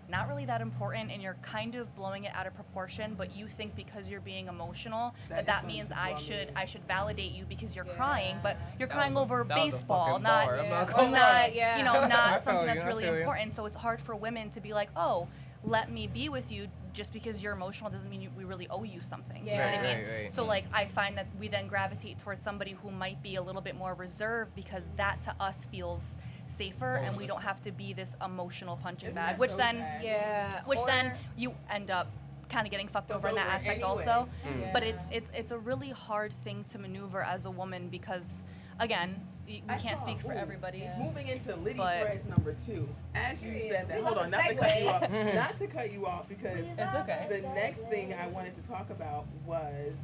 S6: not really that important, and you're kind of blowing it out of proportion, but you think because you're being emotional that means I should validate you because you're crying, but you're crying over
S5: that was a
S6: baseball,
S5: fucking
S6: not
S5: bar. I'm not
S6: or
S5: gonna
S6: not,
S2: Yeah.
S6: you know,
S3: I
S6: not
S3: feel
S6: something
S3: you,
S6: that's
S3: I
S6: really
S3: feel you.
S6: important. So it's hard for women to be like, oh, let me be with you. Just because you're emotional doesn't mean we really owe you something. Do you know what I
S3: Right,
S6: mean?
S3: right, right.
S6: So like I find that we then gravitate towards somebody who might be a little bit more reserved because that to us feels safer, and we don't have to be this emotional punching
S1: Isn't
S6: bag,
S1: that
S6: which
S1: so
S6: then
S1: sad?
S2: Yeah.
S6: which
S2: or-
S6: then you end up kind of getting fucked over in that
S1: over
S6: aspect
S1: anyway.
S6: also.
S2: Yeah.
S6: But it's a really hard thing to maneuver as a woman because again, we
S1: I
S6: can't
S1: saw-
S6: speak for
S1: ooh,
S6: everybody.
S1: Moving into Litty
S6: But-
S1: Threads number 2. As you
S2: Period.
S1: said that,
S2: We
S1: hold
S2: love
S1: on,
S2: the
S1: not to cut you
S2: segue.
S1: off, not to cut you off, because
S6: It's okay.
S1: the next thing I wanted to talk about was,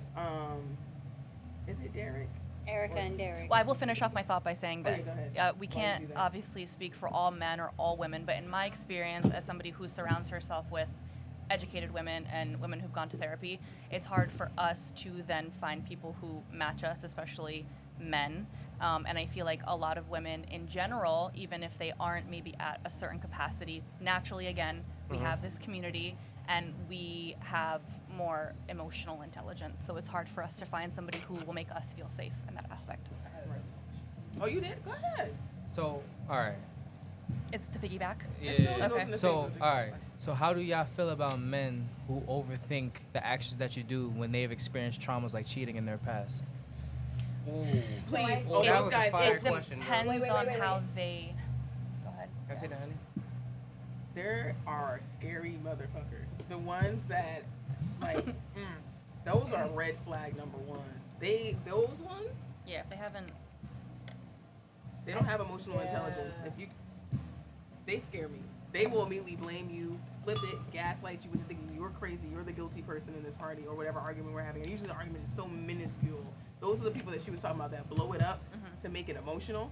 S1: is it Derek?
S7: Erica and Derek.
S6: Well, I will finish off my thought by saying
S1: Okay,
S6: this.
S1: go ahead.
S6: We
S1: Why don't you
S6: can't
S1: do that?
S6: obviously speak for all men or all women, but in my experience, as somebody who surrounds herself with educated women and women who've gone to therapy, it's hard for us to then find people who match us, especially men. And I feel like a lot of women in general, even if they aren't maybe at a certain capacity, naturally, again, we have this community and we have more emotional intelligence. So it's hard for us to find somebody who will make us feel safe in that aspect.
S1: Oh, you did? Go ahead.
S5: So, all right.
S6: It's to piggyback.
S1: It still
S5: Yeah.
S1: goes in the same
S5: So,
S1: subject.
S5: all right. So, how do y'all feel about men who overthink the actions that you do when they've experienced traumas like cheating in their past?
S1: Please,
S2: Oh,
S3: that
S1: those
S3: was a
S1: guys.
S3: fire
S6: It
S3: question, bro.
S6: depends
S2: Wait,
S6: on
S2: wait,
S6: how
S2: wait.
S6: they. Go ahead.
S3: Can I say that, honey?
S1: There are scary motherfuckers. The ones that, like, those are red flag number ones. Those ones,
S6: Yeah, if they haven't.
S1: they don't have emotional intelligence. They scare me. They will immediately blame you, flip it, gaslight you into thinking you're crazy, you're the guilty person in this party or whatever argument we're having. And usually the argument is so minuscule. Those are the people that she was talking about that blow it up to make it emotional.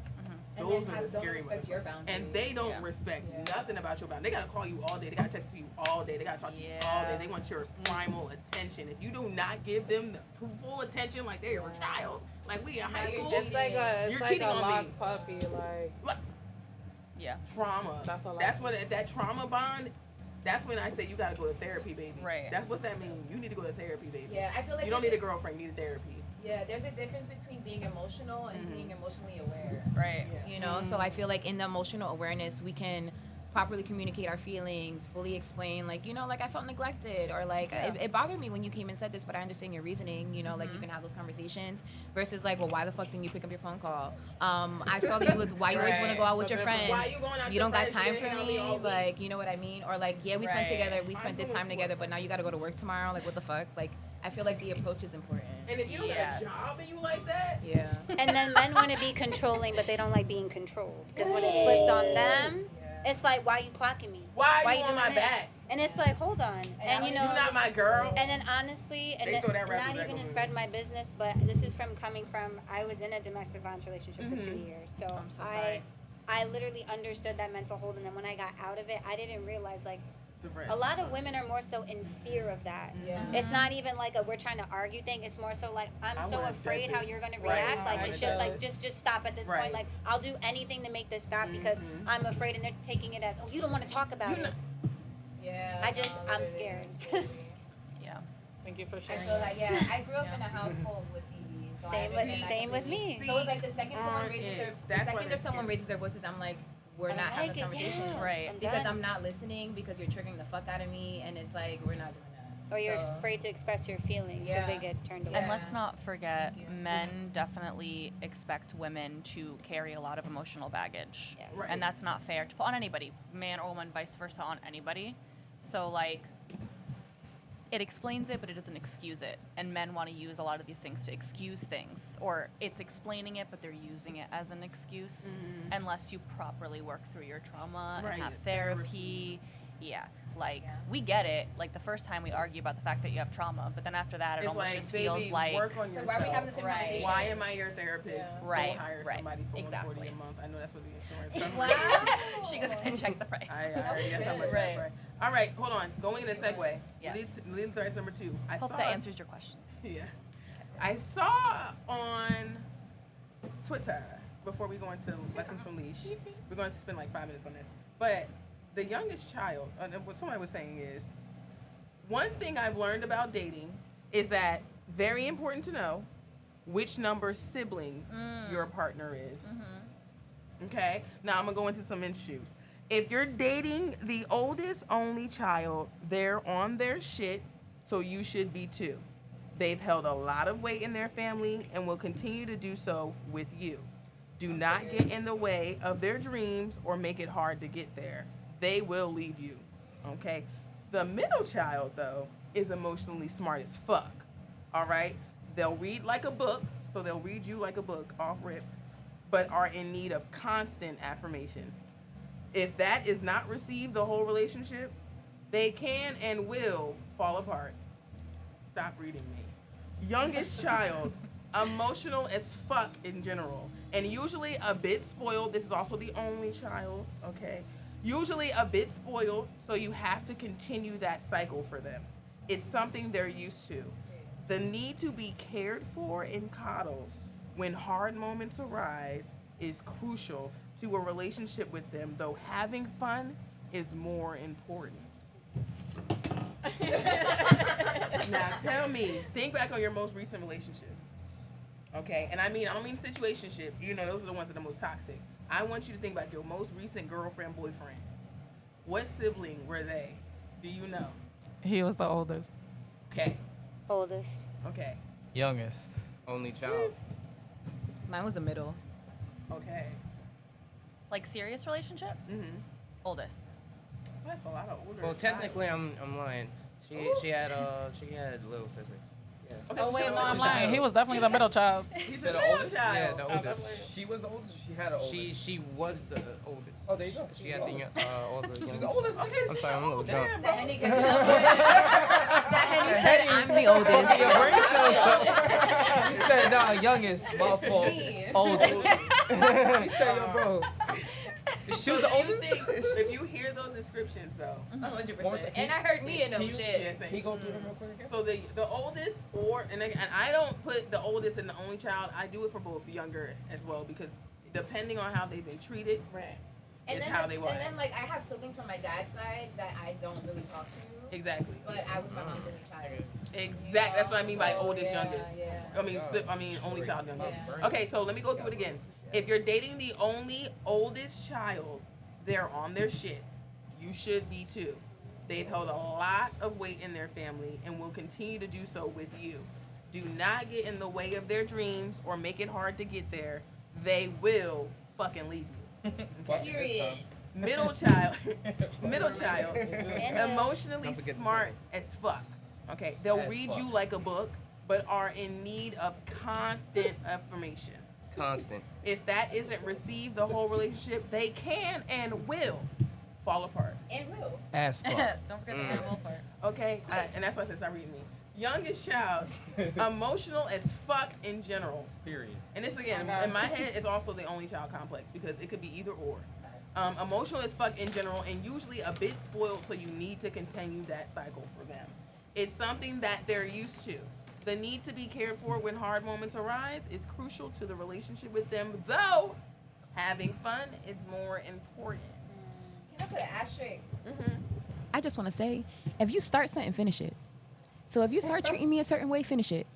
S1: Those
S2: then
S1: are the
S2: don't
S1: scary
S2: respect
S1: motherfuckers.
S2: your boundaries.
S1: And they don't
S2: Yeah.
S1: respect nothing about your boundaries. They gotta call you all day. They gotta text you all day. They gotta talk to you all day. They want your primal attention. If you do not give them the full attention like they're a child, like we in high
S2: you're
S1: school,
S4: It's like a,
S1: You're
S4: it's like
S1: cheating
S4: a
S1: on me.
S4: lost puppy. Like,
S6: Yeah.
S1: trauma.
S4: That's a lot.
S1: That's what that trauma bond. That's when I say you gotta go to therapy, baby.
S6: Right.
S1: That's what's that mean. You need to go to therapy, baby.
S2: Yeah, I feel like
S1: You don't need
S2: there's
S1: a girlfriend. You need a therapy.
S2: Yeah, there's a difference between being emotional and being emotionally aware.
S6: Right.
S1: Yeah.
S2: You know, so I feel like in the emotional awareness, we can properly communicate our feelings, fully explain, like, you know, like I felt neglected, or like it bothered me when you came and said this, but I understand your reasoning. You know, like you can have those conversations versus like, well, why the fuck didn't you pick up your phone call? I saw that you was why you always want to go out with your friends.
S1: Why you going out
S2: You don't
S1: your
S2: got
S1: friends?
S2: time
S1: You
S2: for
S1: hang out with me all
S2: me,
S1: week.
S2: like, you know what I mean? Or like, yeah, we spent
S6: Right.
S2: together, we spent
S1: I'm
S2: this
S1: going
S2: time
S1: to
S2: together,
S1: work.
S2: but now you got to go to work tomorrow. Like, what the fuck? Like, I feel like the approach is important.
S1: And if you don't
S6: Yes.
S1: got a job and you like that,
S2: Yeah.
S7: And then men want to be controlling, but they don't like being controlled. Because when it's flipped on them, it's like, why are you clocking me?
S1: why are you on
S7: doing
S1: my
S7: this?
S1: back?
S7: And it's like, hold on. And you know,
S1: You're not my girl.
S7: and then honestly, and
S1: They
S7: then,
S1: throw that rap
S7: not
S1: back
S7: even
S1: on
S7: to
S1: me.
S7: spread my business, but this is from coming from, I was in a domestic violence relationship for 2 years. So,
S6: I'm so sorry.
S7: I literally understood that mental hold. And then when I got out of it, I didn't realize, like,
S1: The rap.
S7: a lot of women are more so in fear of that.
S2: Yeah.
S7: It's not even like a we're trying to argue thing. It's more so like I'm
S1: I
S7: so
S1: wanna
S7: afraid
S1: dead
S7: how
S1: this.
S7: you're gonna
S1: Right.
S7: react. Like
S4: I
S7: it's just like
S4: just-
S7: just stop at this
S1: Right.
S7: point. Like I'll do anything to make this stop because I'm afraid, and they're taking it as oh you don't want to talk about
S1: You
S7: it.
S2: Yeah.
S7: I'm scared.
S6: Yeah.
S4: thank you for
S2: I
S4: sharing.
S2: feel like, yeah, I grew up in a household with DVs. So I
S7: Same with
S2: understand that
S7: same with
S2: completely.
S7: me.
S2: So it's like the second someone
S1: on
S2: raises
S1: it.
S2: their, the
S1: That's why
S2: second
S1: they're
S2: someone
S1: scared.
S2: raises their voices, I'm like, we're
S7: I
S2: not
S7: like
S2: having a
S7: it,
S2: conversation,
S7: yeah.
S6: Right.
S7: I'm
S2: Because
S7: done.
S2: I'm not listening, because you're triggering the fuck out of me, and it's like we're not doing that.
S7: Or you're
S2: So-
S7: afraid to express your feelings because they
S2: Yeah.
S7: get turned away.
S6: And let's not forget,
S2: Thank you.
S6: men definitely expect women to carry a lot of emotional baggage.
S7: Yes.
S1: Right.
S6: And that's not fair to put on anybody, man or woman, vice versa, on anybody. So, like, it explains it, but it doesn't excuse it. And men want to use a lot of these things to excuse things. Or it's explaining it, but they're using it as an excuse. Unless you properly work through your trauma
S1: Right,
S6: and have
S1: therapy.
S6: therapy. Yeah. Like, we get it. Like, the first time we argue about the fact that you have trauma, but then after that, it
S1: It's
S6: almost
S1: like,
S6: just
S1: baby,
S6: feels like.
S1: work on
S2: So
S1: yourself.
S2: why are we having the same
S6: Right.
S2: conversation?
S1: Why am I your therapist?
S2: Yeah.
S6: Right,
S1: Go hire
S6: right.
S1: somebody for
S6: Exactly.
S1: $140 a month. I know that's what the insurance
S2: Wow.
S1: company.
S6: She goes and check the price.
S1: I already guess how much
S6: Right.
S1: that's right. All right, hold on. Going into segue.
S6: Yes.
S1: Litty Threads number 2. I
S6: Hope
S1: saw.
S6: that answers your questions.
S1: Yeah. I saw on Twitter before we go into lessons from Leesh. We're going to spend like 5 minutes on this. But the youngest child, and what somebody was saying is, one thing I've learned about dating is that very important to know which number sibling your partner is. Okay? Now I'm going to go into some issues. If you're dating the oldest only child, they're on their shit, so you should be too. They've held a lot of weight in their family and will continue to do so with you. Do not get in the way of their dreams or make it hard to get there. They will leave you. Okay? The middle child, though, is emotionally smart as fuck. All right? They'll read like a book, so they'll read you like a book off rip, but are in need of constant affirmation. If that is not received the whole relationship, they can and will fall apart. Stop reading me. Youngest child, emotional as fuck in general, and usually a bit spoiled. This is also the only child, okay? Usually a bit spoiled, so you have to continue that cycle for them. It's something they're used to. The need to be cared for and coddled when hard moments arise is crucial to a relationship with them, though having fun is more important. Now tell me, think back on your most recent relationship. Okay, and I don't mean situationship. You know, those are the ones that are most toxic. I want you to think about your most recent girlfriend, boyfriend. What sibling were they? Do you know?
S4: He was the oldest.
S1: Okay,
S7: Oldest.
S1: okay,
S5: Youngest.
S3: Only child.
S2: Mine was a middle.
S1: okay.
S6: Like, serious relationship?
S1: Mm-hmm.
S6: Oldest.
S1: That's a lot of older.
S3: Well, technically, I'm lying. She had little sisters. Yeah.
S1: Okay,
S4: Oh
S1: so
S4: wait,
S1: she
S4: no,
S1: was
S4: I'm
S1: the
S4: lying.
S1: child.
S4: He was definitely the middle child.
S1: He's
S5: The
S1: the middle
S5: oldest?
S1: child.
S3: Yeah, the oldest.
S5: She was the oldest or she had an oldest?
S3: She was the oldest.
S5: Oh, there you go.
S3: She had the older.
S5: She's the oldest.
S1: Okay,
S3: I'm sorry, I'm a little drunk.
S1: damn,
S2: That
S1: bro.
S2: Henny, that Henny said I'm the oldest.
S5: Your brain cells up. You said not youngest, my fault.
S2: Me.
S5: Oldest. He said, yo, bro. She was the oldest?
S1: If you hear those descriptions, though.
S2: 100%. And I heard me in them shit.
S1: Yeah, same.
S5: Can you go through them real quick again?
S1: So the oldest, and I don't put the oldest and the only child. I do it for both younger as well, because depending on how they've been treated,
S4: Right.
S1: is how they will.
S2: And then like I have siblings from my dad's side that I don't really talk to.
S1: Exactly.
S2: But I was my mom's only child.
S1: Exact. That's what I mean by oldest, youngest.
S2: Yeah.
S1: I mean only child, youngest.
S2: Yeah.
S1: Okay, so let me go through it again. If you're dating the only oldest child, they're on their shit. You should be too. They've held a lot of weight in their family and will continue to do so with you. Do not get in the way of their dreams or make it hard to get there. They will fucking leave you.
S2: Period.
S1: Middle child,
S7: And,
S1: emotionally smart as fuck. Okay, they'll read you like a book, but are in need of constant affirmation.
S3: Constant.
S1: If that isn't received, the whole relationship, they can and will fall apart.
S2: And will.
S5: Ass fuck.
S6: Don't forget the animal part.
S1: Okay, and that's why I said stop reading me. Youngest child, emotional as fuck in general.
S5: Period.
S1: And this again, in my head, is also the only child complex because it could be either or. Emotional as fuck in general, and usually a bit spoiled, so you need to continue that cycle for them. It's something that they're used to. The need to be cared for when hard moments arise is crucial to the relationship with them, though having fun is more important.
S2: Can I put an asterisk?
S8: I just want to say, if you start something, finish it. So if you start treating me a certain way, finish it.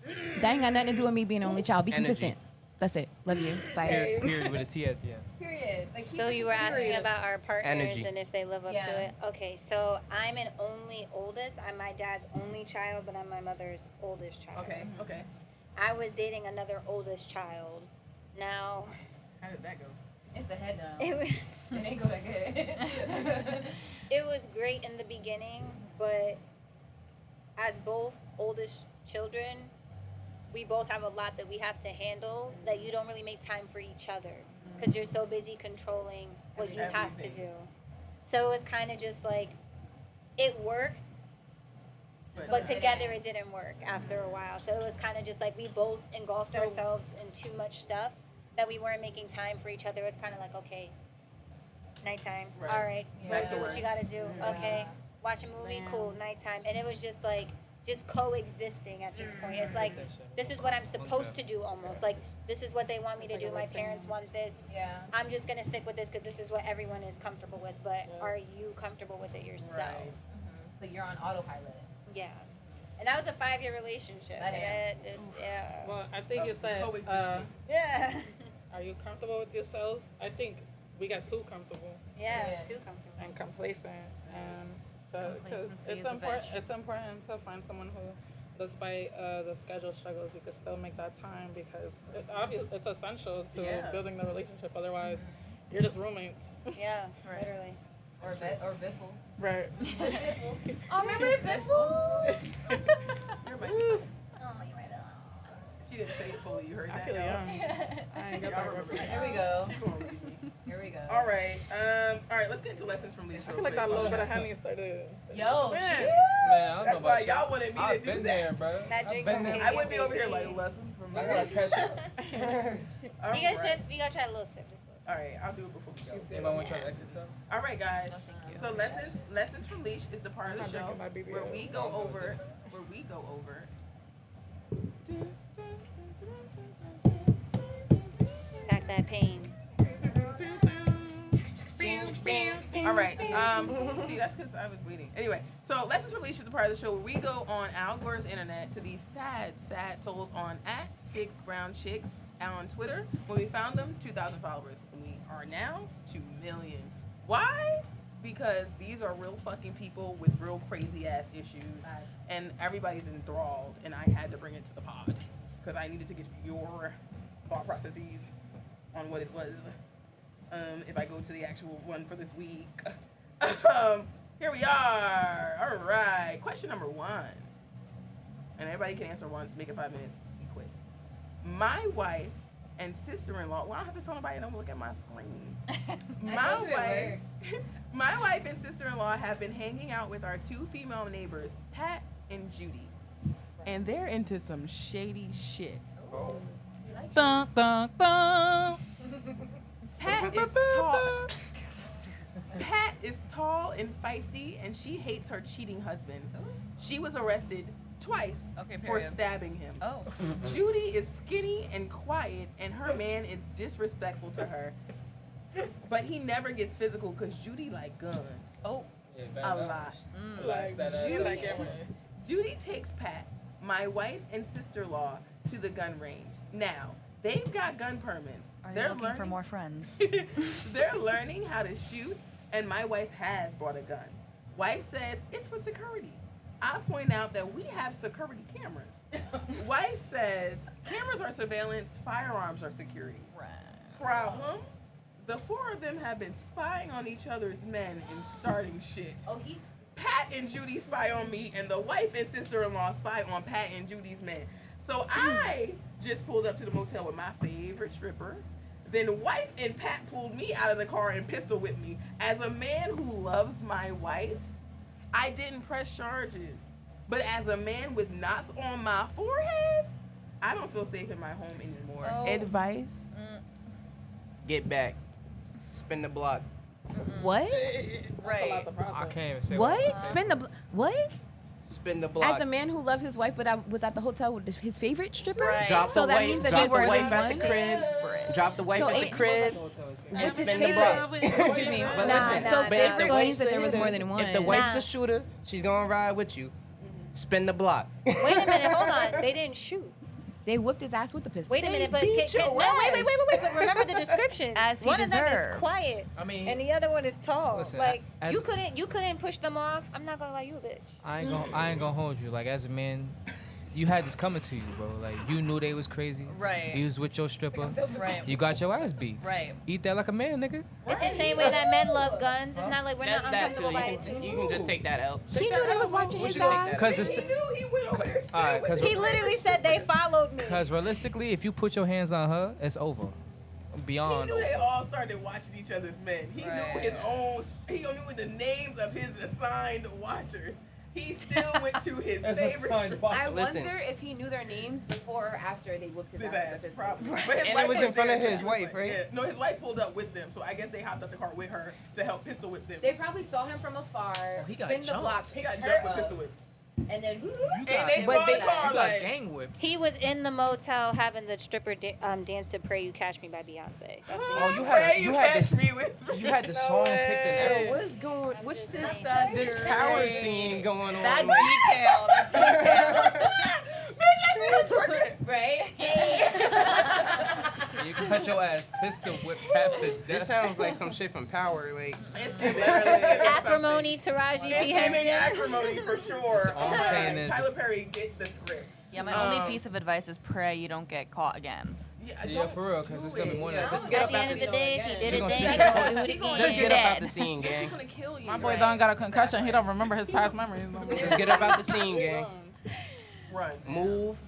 S8: That ain't got nothing to do with me being an only child. Be
S3: Energy.
S8: consistent. That's it. Love you. Bye.
S5: Period with a T at the end.
S2: Period. Like,
S7: So you were asking about our partners
S3: Energy.
S7: and if they live up
S2: Yeah.
S7: to it. Okay, so I'm an only oldest. I'm my dad's only child, but I'm my mother's oldest child.
S1: Okay.
S7: I was dating another oldest child. Now,
S1: How did that go?
S2: it's the head now.
S7: it was,
S2: It ain't go that good.
S7: it was great in the beginning, but as both oldest children, we both have a lot that we have to handle that you don't really make time for each other because you're so busy controlling what you have to do. So it was kind of just like, it worked, but together it didn't work after a while. So it was kind of just like we both engulfed ourselves in too much stuff that we weren't making time for each other. It was kind of like, okay, nighttime.
S1: Right.
S7: All right,
S1: Back to
S7: do what
S1: work.
S7: you got to do.
S2: Yeah.
S7: Okay, watch a movie, cool, nighttime. And it was just like, just coexisting at this point. It's like, this is what I'm supposed to do almost. Like, this is what they want me to do. My parents want this.
S2: Yeah.
S7: I'm just going to stick with this because this is what everyone is comfortable with. But are you comfortable with it yourself?
S1: Right.
S2: But you're on autopilot.
S7: Yeah. And that was a 5-year relationship.
S2: That
S7: And it just, yeah.
S4: Well, I think you said,
S1: Coexisting.
S7: Yeah.
S4: are you comfortable with yourself? I think we got too comfortable
S7: Yeah,
S2: Yeah.
S7: too comfortable.
S4: and complacent, and because
S6: Complacency
S4: it's
S6: is a
S4: important.
S6: bitch.
S4: It's important to find someone who, despite the schedule struggles, you can still make that time because it's essential to
S1: Yeah.
S4: building the relationship. Otherwise, you're just roommates.
S7: Yeah,
S6: Right.
S7: literally.
S2: Or Biffles.
S4: Right.
S2: Biffles. Oh, remember Biffles?
S1: You're my,
S2: Oh, you're right.
S1: she didn't say it fully. You heard
S4: I
S1: that?
S4: feel
S1: y'all?
S4: young. I ain't got
S1: Y'all
S4: that
S1: remember
S4: reference.
S1: that.
S2: Here we go.
S1: She gonna read me.
S2: Here we go.
S1: All right. Let's get into lessons from Leesh.
S4: I feel like that little bit of honey started.
S2: Yo,
S4: Man.
S2: shit.
S5: Man, I don't
S1: That's
S5: know
S1: why
S5: about
S1: y'all wanted me
S5: I've
S1: to do
S5: been
S1: that.
S5: there, bro.
S7: That
S5: I've
S7: drink
S5: been
S7: won't
S5: there.
S7: hit
S1: I would be over here
S7: baby.
S1: like lessons from
S5: I gotta catch it.
S1: All
S7: You guys
S1: right.
S7: should, you gotta try a little sip, just a little sip.
S1: All right, I'll do it before we go.
S5: Anybody want to try to exit something?
S1: All right, guys.
S2: No, thank you.
S1: So lessons from Leesh is the part of the
S4: I'm
S1: show
S4: not drinking my BBL.
S1: where we go over.
S7: Pack that pain.
S1: All right. See, that's because I was waiting. Anyway, so lessons from Leesh is the part of the show where we go on Al Gore's internet to these sad souls on @6brownchicks on Twitter. When we found them, 2,000 followers. We are now 2 million. Why? Because these are real fucking people with real crazy ass issues,
S2: Facts.
S1: and everybody's enthralled. And I had to bring it to the pod because I needed to get your thought processes on what it was. If I go to the actual one for this week. Here we are. All right. Question number 1. And everybody can answer once. Make it 5 minutes. Be quick. My wife and sister-in-law. Well, I don't have to tell nobody. Don't look at my screen. My wife and sister-in-law have been hanging out with our 2 female neighbors, Pat and Judy. And they're into some shady shit.
S2: Ooh, we like
S6: Dun, dun, dun.
S1: Pat is tall. Pat is tall and feisty, and she hates her cheating husband. She was arrested twice for stabbing him.
S6: Oh.
S1: Judy is skinny and quiet, and her man is disrespectful to her. But he never gets physical because Judy like guns.
S6: Oh.
S1: A lot. Judy takes Pat, my wife and sister-in-law, to the gun range. Now, they've got gun permits.
S6: They're looking for more friends.
S1: They're learning how to shoot, and my wife has bought a gun. Wife says it's for security. I point out that we have security cameras. Wife says cameras are surveillance, firearms are security.
S6: Right.
S1: Problem? The four of them have been spying on each other's men and starting shit. Pat and Judy spy on me, and the wife and sister-in-law spy on Pat and Judy's men. So I just pulled up to the motel with my favorite stripper. Then wife and Pat pulled me out of the car and pistol whipped me. As a man who loves my wife, I didn't press charges. But as a man with knots on my forehead, I don't feel safe in my home anymore. Advice?
S3: Get back. Spin the block.
S8: What?
S4: Right.
S5: I can't even say
S8: What? Spin the what?
S3: Spin the block.
S8: As a man who loves his wife, but I was at the hotel with his favorite stripper.
S6: Right.
S3: Drop
S8: So
S3: the
S8: that
S3: wife,
S8: means that
S3: drop
S8: they
S3: the
S8: were
S3: wife at
S8: one?
S3: the crib. Drop the wife
S8: So
S3: at the
S8: ain't-
S3: crib.
S8: With his
S3: spin the
S8: favorite.
S3: block.
S8: Excuse me.
S3: But
S7: Nah,
S3: listen,
S7: nah,
S8: so
S7: nah.
S3: but if
S8: favorite
S3: the
S8: means that there
S3: wife's-
S8: was more than one.
S3: If the wife's
S7: Nah.
S3: a shooter, she's gonna ride with you. Spin the block.
S7: Wait a minute, hold on. They didn't shoot.
S8: They whooped his ass with the pistol.
S7: Wait a minute, but
S3: beat your
S7: no, wait.
S3: ass.
S7: But remember the description.
S6: As he
S7: one of them is
S6: deserved.
S7: quiet,
S5: I mean,
S7: and the other one is tall.
S5: Listen,
S7: like
S5: as-
S7: you couldn't push them off. I'm not gonna lie, you a bitch.
S5: I ain't gonna hold you. Like as a man, you had this coming to you, bro. Like you knew they was crazy.
S6: Right.
S5: You was with your stripper.
S6: Right.
S5: You got your ass beat.
S6: Right.
S5: Eat that like a man, nigga.
S7: It's the same way that men love guns. It's not like we're
S3: That's
S7: not
S3: that too.
S7: uncomfortable by it too.
S3: You can just take that out.
S8: He knew they was watching
S3: We
S8: his
S3: should take
S8: ass.
S3: that.
S5: Cause
S1: He knew he went over there.
S5: all right, cause
S7: He literally said they followed me.
S5: Because realistically, if you put your hands on her, it's over.
S1: He
S5: Beyond
S1: knew
S5: over.
S1: they all started watching each other's men. He
S6: Right.
S1: knew his own. He knew the names of his assigned watchers. He still went to his favorite.
S8: I
S3: Listen.
S8: wonder if he knew their names before or after they whooped his
S1: His
S8: ass with
S1: ass,
S8: the pistol.
S1: probably. But his
S3: And
S1: wife
S3: it was in front of
S1: there,
S3: his
S1: so
S3: wife, right?
S1: yeah. No, his wife pulled up with them, so I guess they hopped out the car with her to help pistol whip them.
S8: They probably saw him from afar,
S5: he got
S8: spin the
S5: jumped.
S8: block,
S1: He
S8: picked
S1: got
S8: her
S1: jumped with
S8: up,
S1: pistol whips.
S8: and then
S1: And they
S3: But
S1: saw
S3: they-
S1: the car
S5: You got
S1: like.
S5: gang whipped.
S7: He was in the motel having the stripper dance to "Pray You Catch Me" by Beyonce. That's what
S5: Oh,
S7: he
S5: you
S7: did.
S5: had
S1: Pray
S5: you
S1: you
S5: had
S1: catch
S5: this
S1: me with
S5: you had the song picked and
S3: Yo, what's going? What's this?
S7: saying.
S3: This power scene going on?
S6: That
S3: like-
S6: detail.
S8: right?
S5: you cut your ass, pistol whip, taps to
S3: This
S5: death.
S3: sounds like some shit from Power. Like,
S1: It's literally
S7: Acrimony, Taraji P.
S1: It's giving
S7: Henson.
S1: acrimony for sure.
S5: all I'm saying is-
S1: Tyler Perry, get the script.
S6: Yeah, my only piece of advice is pray you don't get caught again.
S1: Yeah,
S5: Yeah, for real, because it's gonna be more than that.
S3: just get
S7: At
S3: up
S7: the
S3: out
S7: end of
S3: the
S7: the day, if he did
S5: She
S7: it
S5: gonna
S7: then,
S5: shoot
S7: he
S5: you.
S7: gonna do it again.
S3: Just
S6: You're
S3: get up out
S6: dead.
S3: the scene,
S1: She's
S3: gang.
S1: gonna kill you.
S4: My boy Don got a concussion. He don't remember his past memories.
S3: Just get up out the scene, gang.
S1: Run.
S3: Move.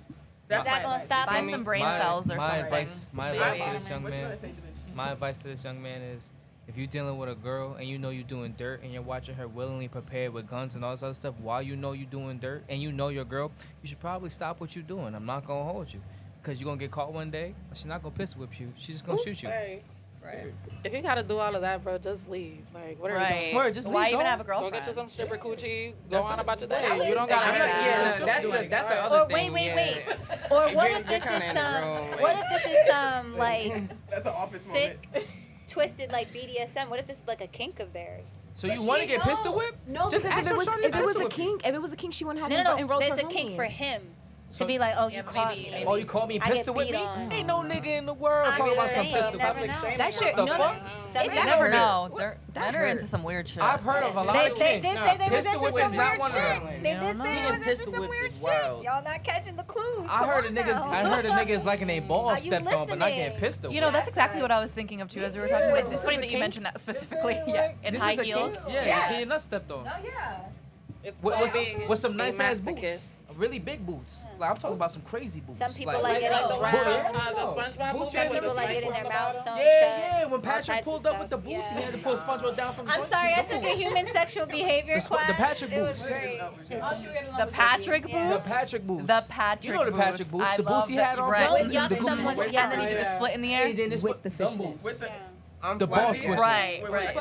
S1: That's
S7: Is that
S1: my
S7: gonna
S1: advice.
S7: stop
S6: Find
S7: him?
S6: some brain cells or
S5: my
S6: something.
S5: advice
S1: What
S5: to this young
S1: you
S5: man.
S1: gonna say to this?
S5: My advice to this young man is, if you're dealing with a girl and you know you're doing dirt and you're watching her willingly prepared with guns and all this other stuff while you know you're doing dirt and you know your girl, you should probably stop what you're doing. I'm not gonna hold you, because you're gonna get caught one day. She's not gonna pistol whip you. She's just gonna shoot you.
S4: Right.
S6: Right.
S4: If you gotta do all of that, bro, just leave. Like, what are you
S6: Right.
S4: doing?
S5: Word, just
S6: Why
S5: leave,
S6: even
S5: dog.
S6: have a
S4: Go
S6: girlfriend?
S4: get you some stripper coochie. Go
S5: That's
S4: on
S5: it.
S4: about your day. You don't gotta.
S3: I'm not, yeah, that's the other
S7: Or
S3: thing.
S7: wait.
S3: yeah.
S7: Or
S3: If
S7: what
S3: you're-
S7: if this
S3: you're
S7: is
S3: kinda in the
S7: some?
S3: wrong,
S7: What
S3: like-
S7: if this is some like
S1: That's an office
S7: sick,
S1: moment.
S7: twisted like BDSM? What if this is like a kink of theirs?
S5: So you want to get pistol whipped?
S8: No,
S5: Just
S8: because
S5: ask
S8: if
S5: your
S8: it was
S5: shorty
S8: if
S5: to
S8: it was
S5: pistol
S8: a
S5: whip you.
S8: kink, if it was a kink, she wouldn't have
S7: No,
S8: enrolled
S7: there's
S8: her
S7: a kink
S8: homies.
S7: for him
S5: So-
S7: to be like, oh, you
S6: Yeah,
S7: caught
S6: maybe-
S7: me.
S5: Oh, you called me
S7: I get
S5: pistol whip
S7: beat
S5: me?
S7: on.
S5: Ain't no nigga in the world
S7: I'm
S5: talking about
S7: just
S5: some
S7: saying,
S5: pistol.
S7: you never
S5: Public
S7: know.
S5: shaming
S8: That shit,
S5: yourself.
S8: no,
S5: The fuck?
S7: Some
S8: It
S7: men
S8: never
S7: are-
S6: No, they're
S8: That
S6: men are
S8: hurt.
S6: into some weird shit.
S5: I've heard of a lot
S7: They
S5: of
S7: did
S5: kinks.
S7: say they was
S5: Pistol
S7: into
S5: whip
S7: some
S5: is not
S7: weird
S5: one of
S7: shit.
S5: them.
S7: They
S6: No,
S7: did
S6: no.
S7: say they
S3: Being
S7: was into
S3: pistol
S7: some
S3: whipped
S7: weird
S3: is
S7: shit.
S3: wild.
S7: Y'all not catching the clues.
S5: I
S7: Come
S5: heard
S7: on
S5: the niggas.
S7: now.
S5: I heard the niggas liking they balls
S7: Are you
S5: stepped on, but not getting
S7: listening?
S5: pistol.
S6: You know, that's
S8: Yeah.
S6: exactly what I was thinking of too as we were talking about.
S3: This
S6: It's
S3: is
S6: funny
S3: a
S6: that you
S3: kink?
S6: mentioned that specifically. Yeah, in
S3: This
S6: high
S3: is a kink?
S6: heels.
S5: yeah,
S8: Yes.
S5: getting us stepped on.
S8: Oh yeah.
S4: It's
S5: With
S4: called
S5: some-
S4: being
S5: with some
S4: a
S5: nice ass boots.
S4: masochist.
S5: really big boots. Like I'm talking about some crazy boots.
S7: Some people
S5: like
S7: like getting
S4: the
S7: dropped.
S4: SpongeBob
S5: Boots
S4: movie
S5: ain't
S4: with
S5: never
S4: the
S7: People like
S5: seen
S7: getting their
S4: spikes on the
S7: mouths
S4: bottom.
S7: sewn
S5: Yeah,
S7: shut.
S5: yeah. When
S7: all
S5: Patrick
S7: types
S5: pulled
S7: of
S5: up with the
S7: stuff,
S5: boots,
S7: yeah.
S5: he had to pull SpongeBob down from the
S7: I'm
S5: bus.
S7: sorry, I took a human sexual behavior class.
S5: The Patrick
S7: It was
S5: boots.
S7: great.
S6: The Patrick
S7: Yeah.
S5: The
S6: boots.
S5: Patrick boots.
S6: The Patrick
S5: You know the Patrick boots.
S6: I
S5: The boots
S6: love
S5: he
S6: that-
S5: had on.
S6: right.
S7: Don't yuck
S5: The boots-
S7: someone's
S6: And then you
S7: yum.
S6: do the split in the air.
S5: Hey, then it's
S8: With the
S5: them
S8: fishnets.
S5: boots.
S1: With the,
S3: I'm
S5: The ball squishes.
S6: Right,
S1: Wait,
S6: right.
S1: wait,
S6: The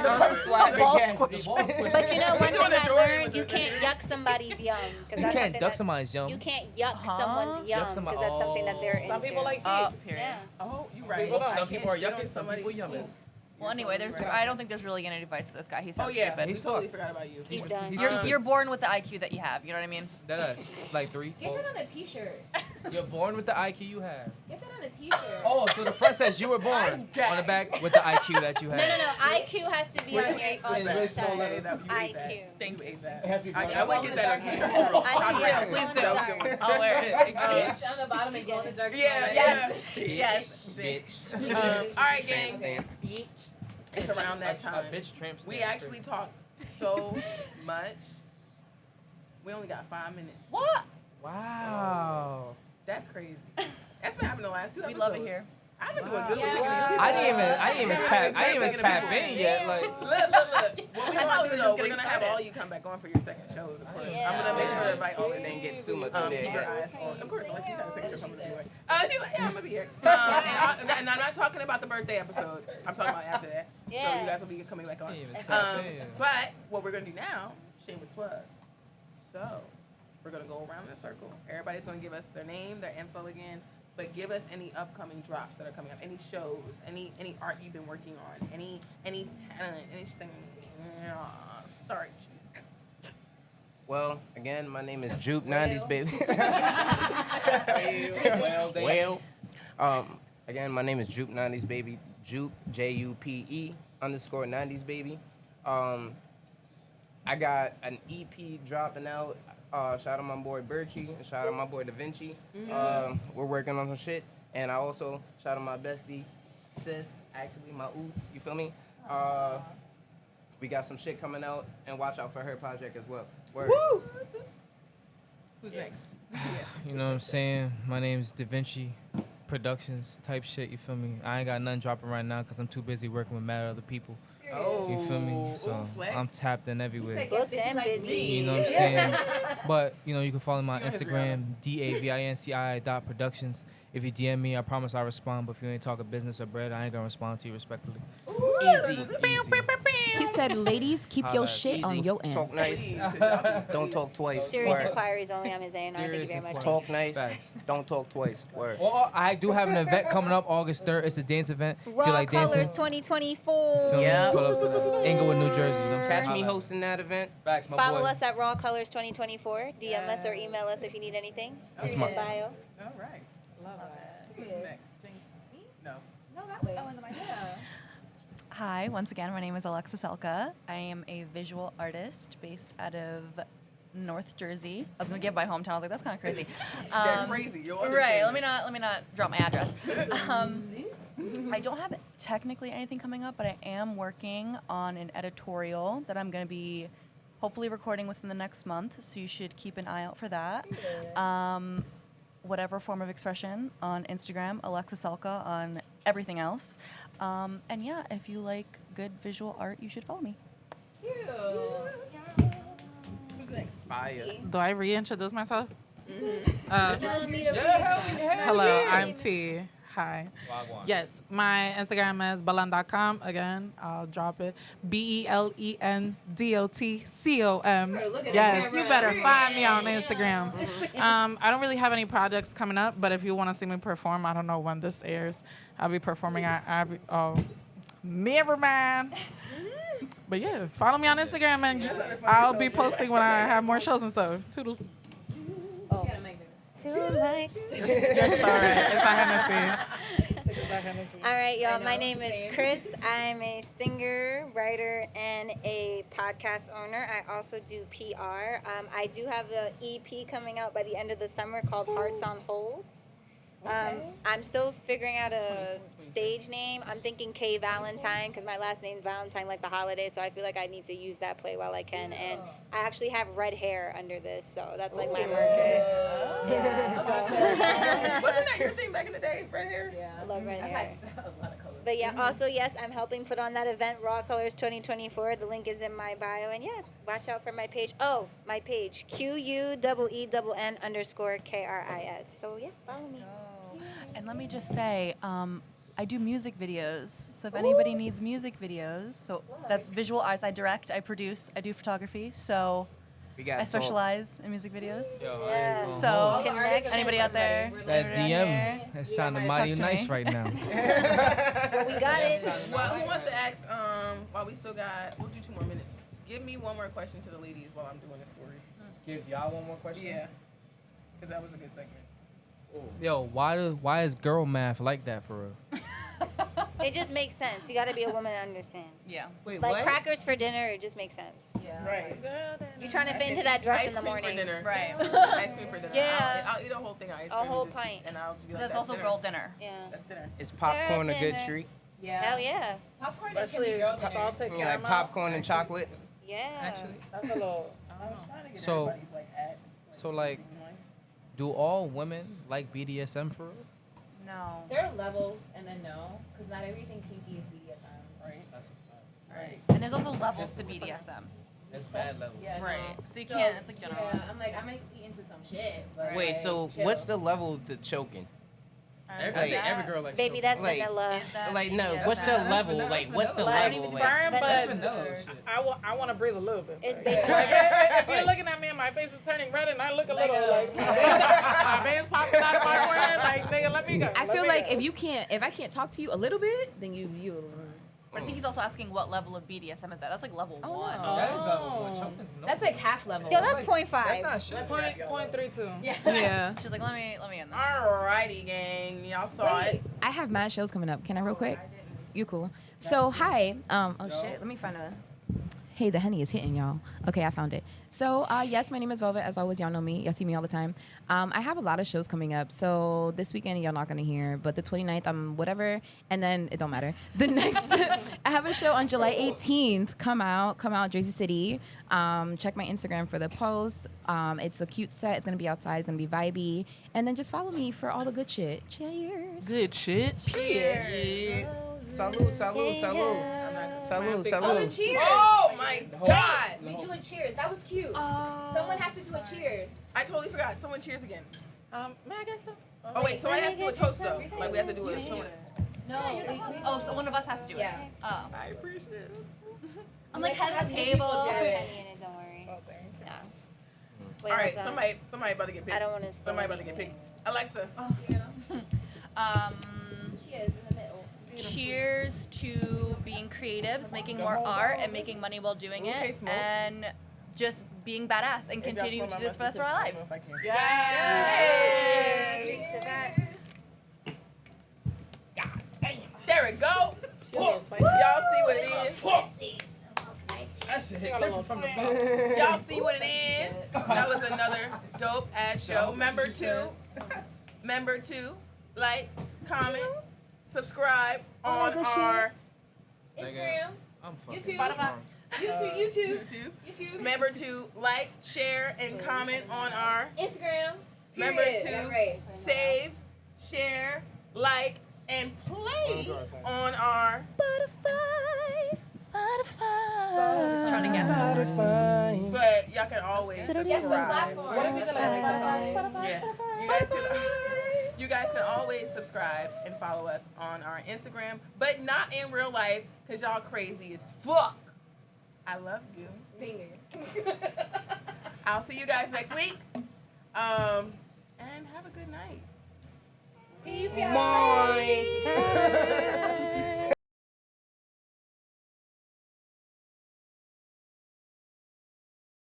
S6: ball
S5: Yes,
S6: squish.
S5: the ball squishes.
S7: But you know, one
S1: We
S7: thing
S1: doing a
S7: I
S1: Jordan
S7: learned,
S1: with
S7: you
S1: it.
S7: can't yuck somebody's yum. 'Cause
S5: You
S7: that's
S5: can't
S7: something
S5: duck
S7: that-
S5: somebody's yum.
S7: You can't yuck someone's
S5: Yuck
S7: yum
S5: somebody-
S7: because that's something that they're into.
S4: Some people like feet.
S6: Period.
S7: Yeah.
S1: Oh, you right.
S4: People don't.
S1: I
S5: Some
S1: can't
S5: people are
S1: shit on
S5: yucking, some people
S1: somebody's
S5: yumming.
S1: food.
S6: Well, anyway, I don't think there's really any advice to this guy. He
S1: Oh
S6: sounds
S1: yeah,
S6: stupid.
S1: we
S5: He's
S1: totally
S5: fucked.
S1: forgot about you.
S7: He's done.
S6: You're born with the IQ that you have. You know what I mean?
S5: That us. Like 3,
S2: Get
S5: 4.
S2: that on a T-shirt.
S5: You're born with the IQ you have.
S2: Get that on a T-shirt.
S5: Oh, so the front says you were born. On the back with the IQ that you have.
S7: No. IQ has to be on
S1: With
S7: the
S1: really small
S7: shirt.
S1: letters. You ate that.
S7: IQ.
S6: Thank
S1: You ate that.
S5: It has to be
S1: I
S5: black.
S1: would get that on t-shirt.
S7: I
S1: Copyright.
S7: do. Please do.
S1: That was a good one.
S6: I'll wear it.
S2: Bitch on the bottom and go in the dark.
S1: Yeah,
S6: Yes.
S1: yeah.
S6: Yes.
S3: Bitch.
S1: All right, gang.
S3: Stand.
S1: It's around that time.
S5: A bitch tramp
S1: We
S5: stamp.
S1: actually talked so much. We only got 5 minutes.
S6: What?
S5: Wow.
S1: That's crazy. That's been happening the last 2
S6: We
S1: episodes.
S6: love it here.
S1: I've been doing good
S2: Yeah.
S1: with these people.
S5: I didn't even tap in yet. Like
S1: Look. What we
S6: I thought
S1: want to
S6: we
S1: do
S6: were
S1: though,
S6: just
S1: we're
S6: getting
S1: gonna have
S6: started.
S1: all you come back on for your second shows, of course.
S7: Yeah.
S1: I'm gonna make sure to invite all of
S3: Didn't
S1: you.
S3: get too much in
S1: Keep
S3: there
S1: your
S3: yet.
S1: eyes on. Of course, Alexis has a second show coming anyway. She's like, yeah, I'm gonna be here. And I'm not talking about the birthday episode. I'm talking about after that. So
S7: Yeah.
S1: you guys will be coming back on.
S5: Didn't even tap in.
S1: But what we're gonna do now, shameless plugs. So we're gonna go around in a circle. Everybody's gonna give us their name, their info again, but give us any upcoming drops that are coming up, any shows, any art you've been working on, any talent, anything. Start.
S3: Well, again, my name is Jupe 90s baby. Again, my name is Jupe 90s baby. Jupe JUPE _90s baby. I got an EP dropping out. Shout out my boy Birchie and shout out my boy Da Vinci. We're working on some shit. And I also shout out my bestie, sis, actually my oos, you feel me? We got some shit coming out and watch out for her project as well. Word.
S1: Woo! Who's next?
S5: You know what I'm saying? My name's Da Vinci Productions type shit, you feel me? I ain't got nothing dropping right now because I'm too busy working with mad other people.
S1: Oh,
S5: You feel me? So
S1: ooh, flex.
S5: I'm tapped in everywhere.
S7: Booked and busy.
S5: You know what I'm saying? But, you know, you can follow me on
S1: You guys
S5: Instagram, DAVINCI.productions. If you DM me, I promise I'll respond. But if you ain't talking business or bread, I ain't gonna respond to you respectfully.
S3: Easy.
S8: He said, ladies, keep your
S5: Holla.
S8: shit on
S3: Easy.
S8: your end.
S3: Talk nice.
S1: Please, 'cause y'all be
S3: Don't
S1: please.
S3: talk twice.
S7: Serious
S3: Word.
S7: inquiries only on his A&R. Thank you
S5: Serious
S7: very much.
S5: inquiries.
S3: Talk nice.
S5: Facts.
S3: Don't talk twice. Word.
S5: Or I do have an event coming up August 3rd. It's a dance event. If you
S7: Raw
S5: like
S7: Colors
S5: dancing,
S7: 2024.
S5: feel me?
S3: Yeah.
S5: Pull up to the Inglewood, New Jersey. You know what I'm saying?
S3: Catch me
S5: Holla.
S3: hosting that event.
S5: Facts, my
S7: Follow
S5: boy.
S7: us at Raw Colors 2024. DM us or email us if you need anything.
S5: That's
S7: Here's
S5: my-
S7: your bio.
S1: All right.
S2: Love that.
S1: Who's next? No.
S2: No, that way. Oh, was it my
S6: Hi, once again, my name is Alexis Elka. I am a visual artist based out of North Jersey. I was gonna give my hometown. I was like, that's kind of crazy.
S1: They're crazy. You'll
S6: Right.
S1: understand
S6: Let me not drop my address. I don't have technically anything coming up, but I am working on an editorial that I'm gonna be hopefully recording within the next month. So you should keep an eye out for that. Whatever form of expression on Instagram, Alexis Elka on everything else. And yeah, if you like good visual art, you should follow me.
S1: Who's next?
S3: Fire.
S4: Do I reintroduce myself?
S7: Mm-hmm.
S4: Hello, I'm T. Hi.
S5: Wagwan.
S4: Yes, my Instagram is balan.com. Again, I'll drop it. BELENDOTCOM.
S2: look at
S4: Yes,
S2: the
S4: you
S2: camera.
S4: better find me on Instagram. I don't really have any projects coming up, but if you want to see me perform, I don't know when this airs. I'll be performing at never mind. But yeah, follow me on Instagram and I'll be posting when I have more shows and stuff. Toodles.
S7: Oh. Two mics.
S4: It's all right. It's not Hennessy.
S7: All right, y'all.
S2: I
S7: My
S2: know,
S7: name is
S2: same.
S7: Chris. I'm a singer, writer, and a podcast owner. I also do PR. I do have an EP coming out by the end of the summer called Hearts on Hold. I'm still figuring out a stage name. I'm thinking K Valentine because my last name's Valentine, like the holiday. So I feel like I need to use that play while I can. And I actually have red hair under this, so that's like my market. Yeah. So.
S1: Wasn't that your thing back in the day? Red hair?
S2: Yeah.
S7: I love red
S2: I've
S7: hair.
S2: had a lot of colors.
S7: But yeah, also yes, I'm helping put on that event, Raw Colors 2024. The link is in my bio, and yeah, watch out for my page. Oh, my page, QUEEN_KRIS. So yeah, follow me.
S6: And let me just say, I do music videos. So if anybody needs music videos, so that's visual arts. I direct, I produce, I do photography. So
S3: We got
S6: I specialize in music videos.
S7: Yeah.
S6: So
S7: Connection.
S6: anybody out there?
S5: That
S6: anybody out there?
S5: DM is sounding
S6: Yeah,
S5: mighty
S6: talk to
S5: nice
S6: me.
S5: right now.
S7: Well, we got it.
S1: Well, who wants to ask, while we still got, we'll do 2 more minutes. Give me one more question to the ladies while I'm doing the story.
S5: Give y'all one more question.
S1: Yeah. Because that was a good segment.
S5: Yo, why is girl math like that for real?
S7: It just makes sense. You got to be a woman to understand.
S6: Yeah.
S3: Wait,
S7: Like
S3: what?
S7: crackers for dinner, it just makes sense.
S2: Yeah.
S1: Right.
S7: You're trying to fit into that dress
S1: Ice
S7: in the
S1: cream
S7: morning.
S1: For dinner.
S6: Right.
S1: Ice cream for dinner.
S7: Yeah.
S1: I'll eat a whole thing of ice
S7: A
S1: cream.
S7: whole
S1: just-
S7: pint.
S1: And I'll be like,
S6: That's also
S1: dinner.
S6: girl dinner.
S7: Yeah.
S1: That's dinner.
S3: Is popcorn a good
S7: dinner.
S3: treat?
S2: Yeah.
S7: Hell yeah.
S2: Popcorn is
S4: Especially salted
S3: Like
S4: caramel.
S3: popcorn and chocolate?
S7: Yeah.
S4: That's a little.
S1: I was trying to get
S5: So-
S1: everybody's like at.
S5: So like, do all women like BDSM for real?
S6: No.
S2: There are levels and then no, because not everything kinky is BDSM.
S1: Right.
S2: Right.
S6: And there's also levels to BDSM.
S5: That's bad level.
S2: Yeah.
S6: Right.
S2: No.
S6: So you can't, it's like general.
S2: Yeah, I'm like, I might be into some shit. But
S3: Wait,
S2: like,
S3: so
S2: chill.
S3: what's the level to choking?
S5: I
S3: Like-
S5: think every girl likes
S7: Baby,
S5: chocolate.
S7: that's
S3: Like-
S7: vanilla.
S6: Is that
S3: Like, no,
S6: BDSM?
S3: what's the level? Like, what's the
S4: Like,
S3: level?
S4: firm,
S3: Like,
S4: but
S5: vanilla shit.
S4: I want to breathe a little bit.
S7: It's
S4: first.
S7: based
S4: Like,
S7: on
S4: if you're looking at me and my face is turning red and I look a little like my veins popping out of my forehead, like nigga, let me go.
S8: I
S4: Let
S8: feel
S4: me
S8: like
S4: go.
S8: if I can't talk to you a little bit, then you.
S6: But I think he's also asking what level of BDSM is that. That's like level 1.
S5: That is level one. Choking's no.
S2: That's like half level.
S7: Yo, that's 0.5.
S5: That's not shit.
S4: Point 32.
S2: Yeah.
S8: Yeah.
S6: She's like, let me in there.
S1: Alrighty, gang. Y'all saw it.
S8: I have mad shows coming up. Can I real quick? You cool. So hi. Oh shit. Let me find a. Hey, the honey is hitting y'all. Okay, I found it. So yes, my name is Velvet. As always, y'all know me. Y'all see me all the time. I have a lot of shows coming up. So this weekend y'all not gonna hear, but the 29th I'm whatever, and then it don't matter. The next I have a show on July 18th. Come out, Jersey City. Check my Instagram for the post. It's a cute set. It's gonna be outside. It's gonna be vibey, and then just follow me for all the good shit. Cheers.
S5: Good shit.
S3: yeah. Salud, salud, salud. Salud,
S2: Oh,
S3: salud.
S2: cheers.
S1: Oh my God.
S2: We doing cheers. That was cute. Someone has to do a cheers.
S1: I totally forgot. Someone cheers again.
S4: May I get some?
S1: Oh wait, somebody has to do a toast though. Like we have to do a. Someone.
S2: No.
S6: Oh, so one of us has to do it.
S2: Yeah.
S6: Oh.
S1: I appreciate it.
S6: I'm like head of the
S2: People
S6: table.
S2: do it.
S7: Honey in it, don't worry.
S4: Oh, thank you.
S7: Nah. Wait,
S1: All right,
S7: hold on.
S1: somebody about to get picked.
S7: I don't want to spill
S1: Somebody about to get
S7: anything.
S1: picked. Alexa.
S2: Cheers in the middle.
S6: Cheers to being creatives, making more art, and making money while doing
S1: Okay,
S6: it,
S1: smoke.
S6: and just being badass and continuing to do this for the rest of our lives.
S1: There it go. Y'all see what it is.
S5: That shit hit
S4: different from the
S1: Y'all see what it is. That was another dope ass show. Remember to like, comment, subscribe on our
S2: Instagram.
S5: I'm fucking
S2: YouTube.
S5: drunk.
S2: YouTube.
S1: YouTube. Remember to like, share, and comment on our
S2: Instagram.
S1: Remember
S2: Period.
S1: to
S2: Right.
S1: save, share, like, and play on our
S6: Trying to guess.
S1: But y'all can always
S2: Guess the
S1: subscribe.
S2: platform.
S4: What if it's
S1: Yeah. You guys can always subscribe and follow us on our Instagram, but not in real life, because y'all crazy as fuck. I love you. I'll see you guys next week. And have a good night.
S2: Peace,
S3: Bye.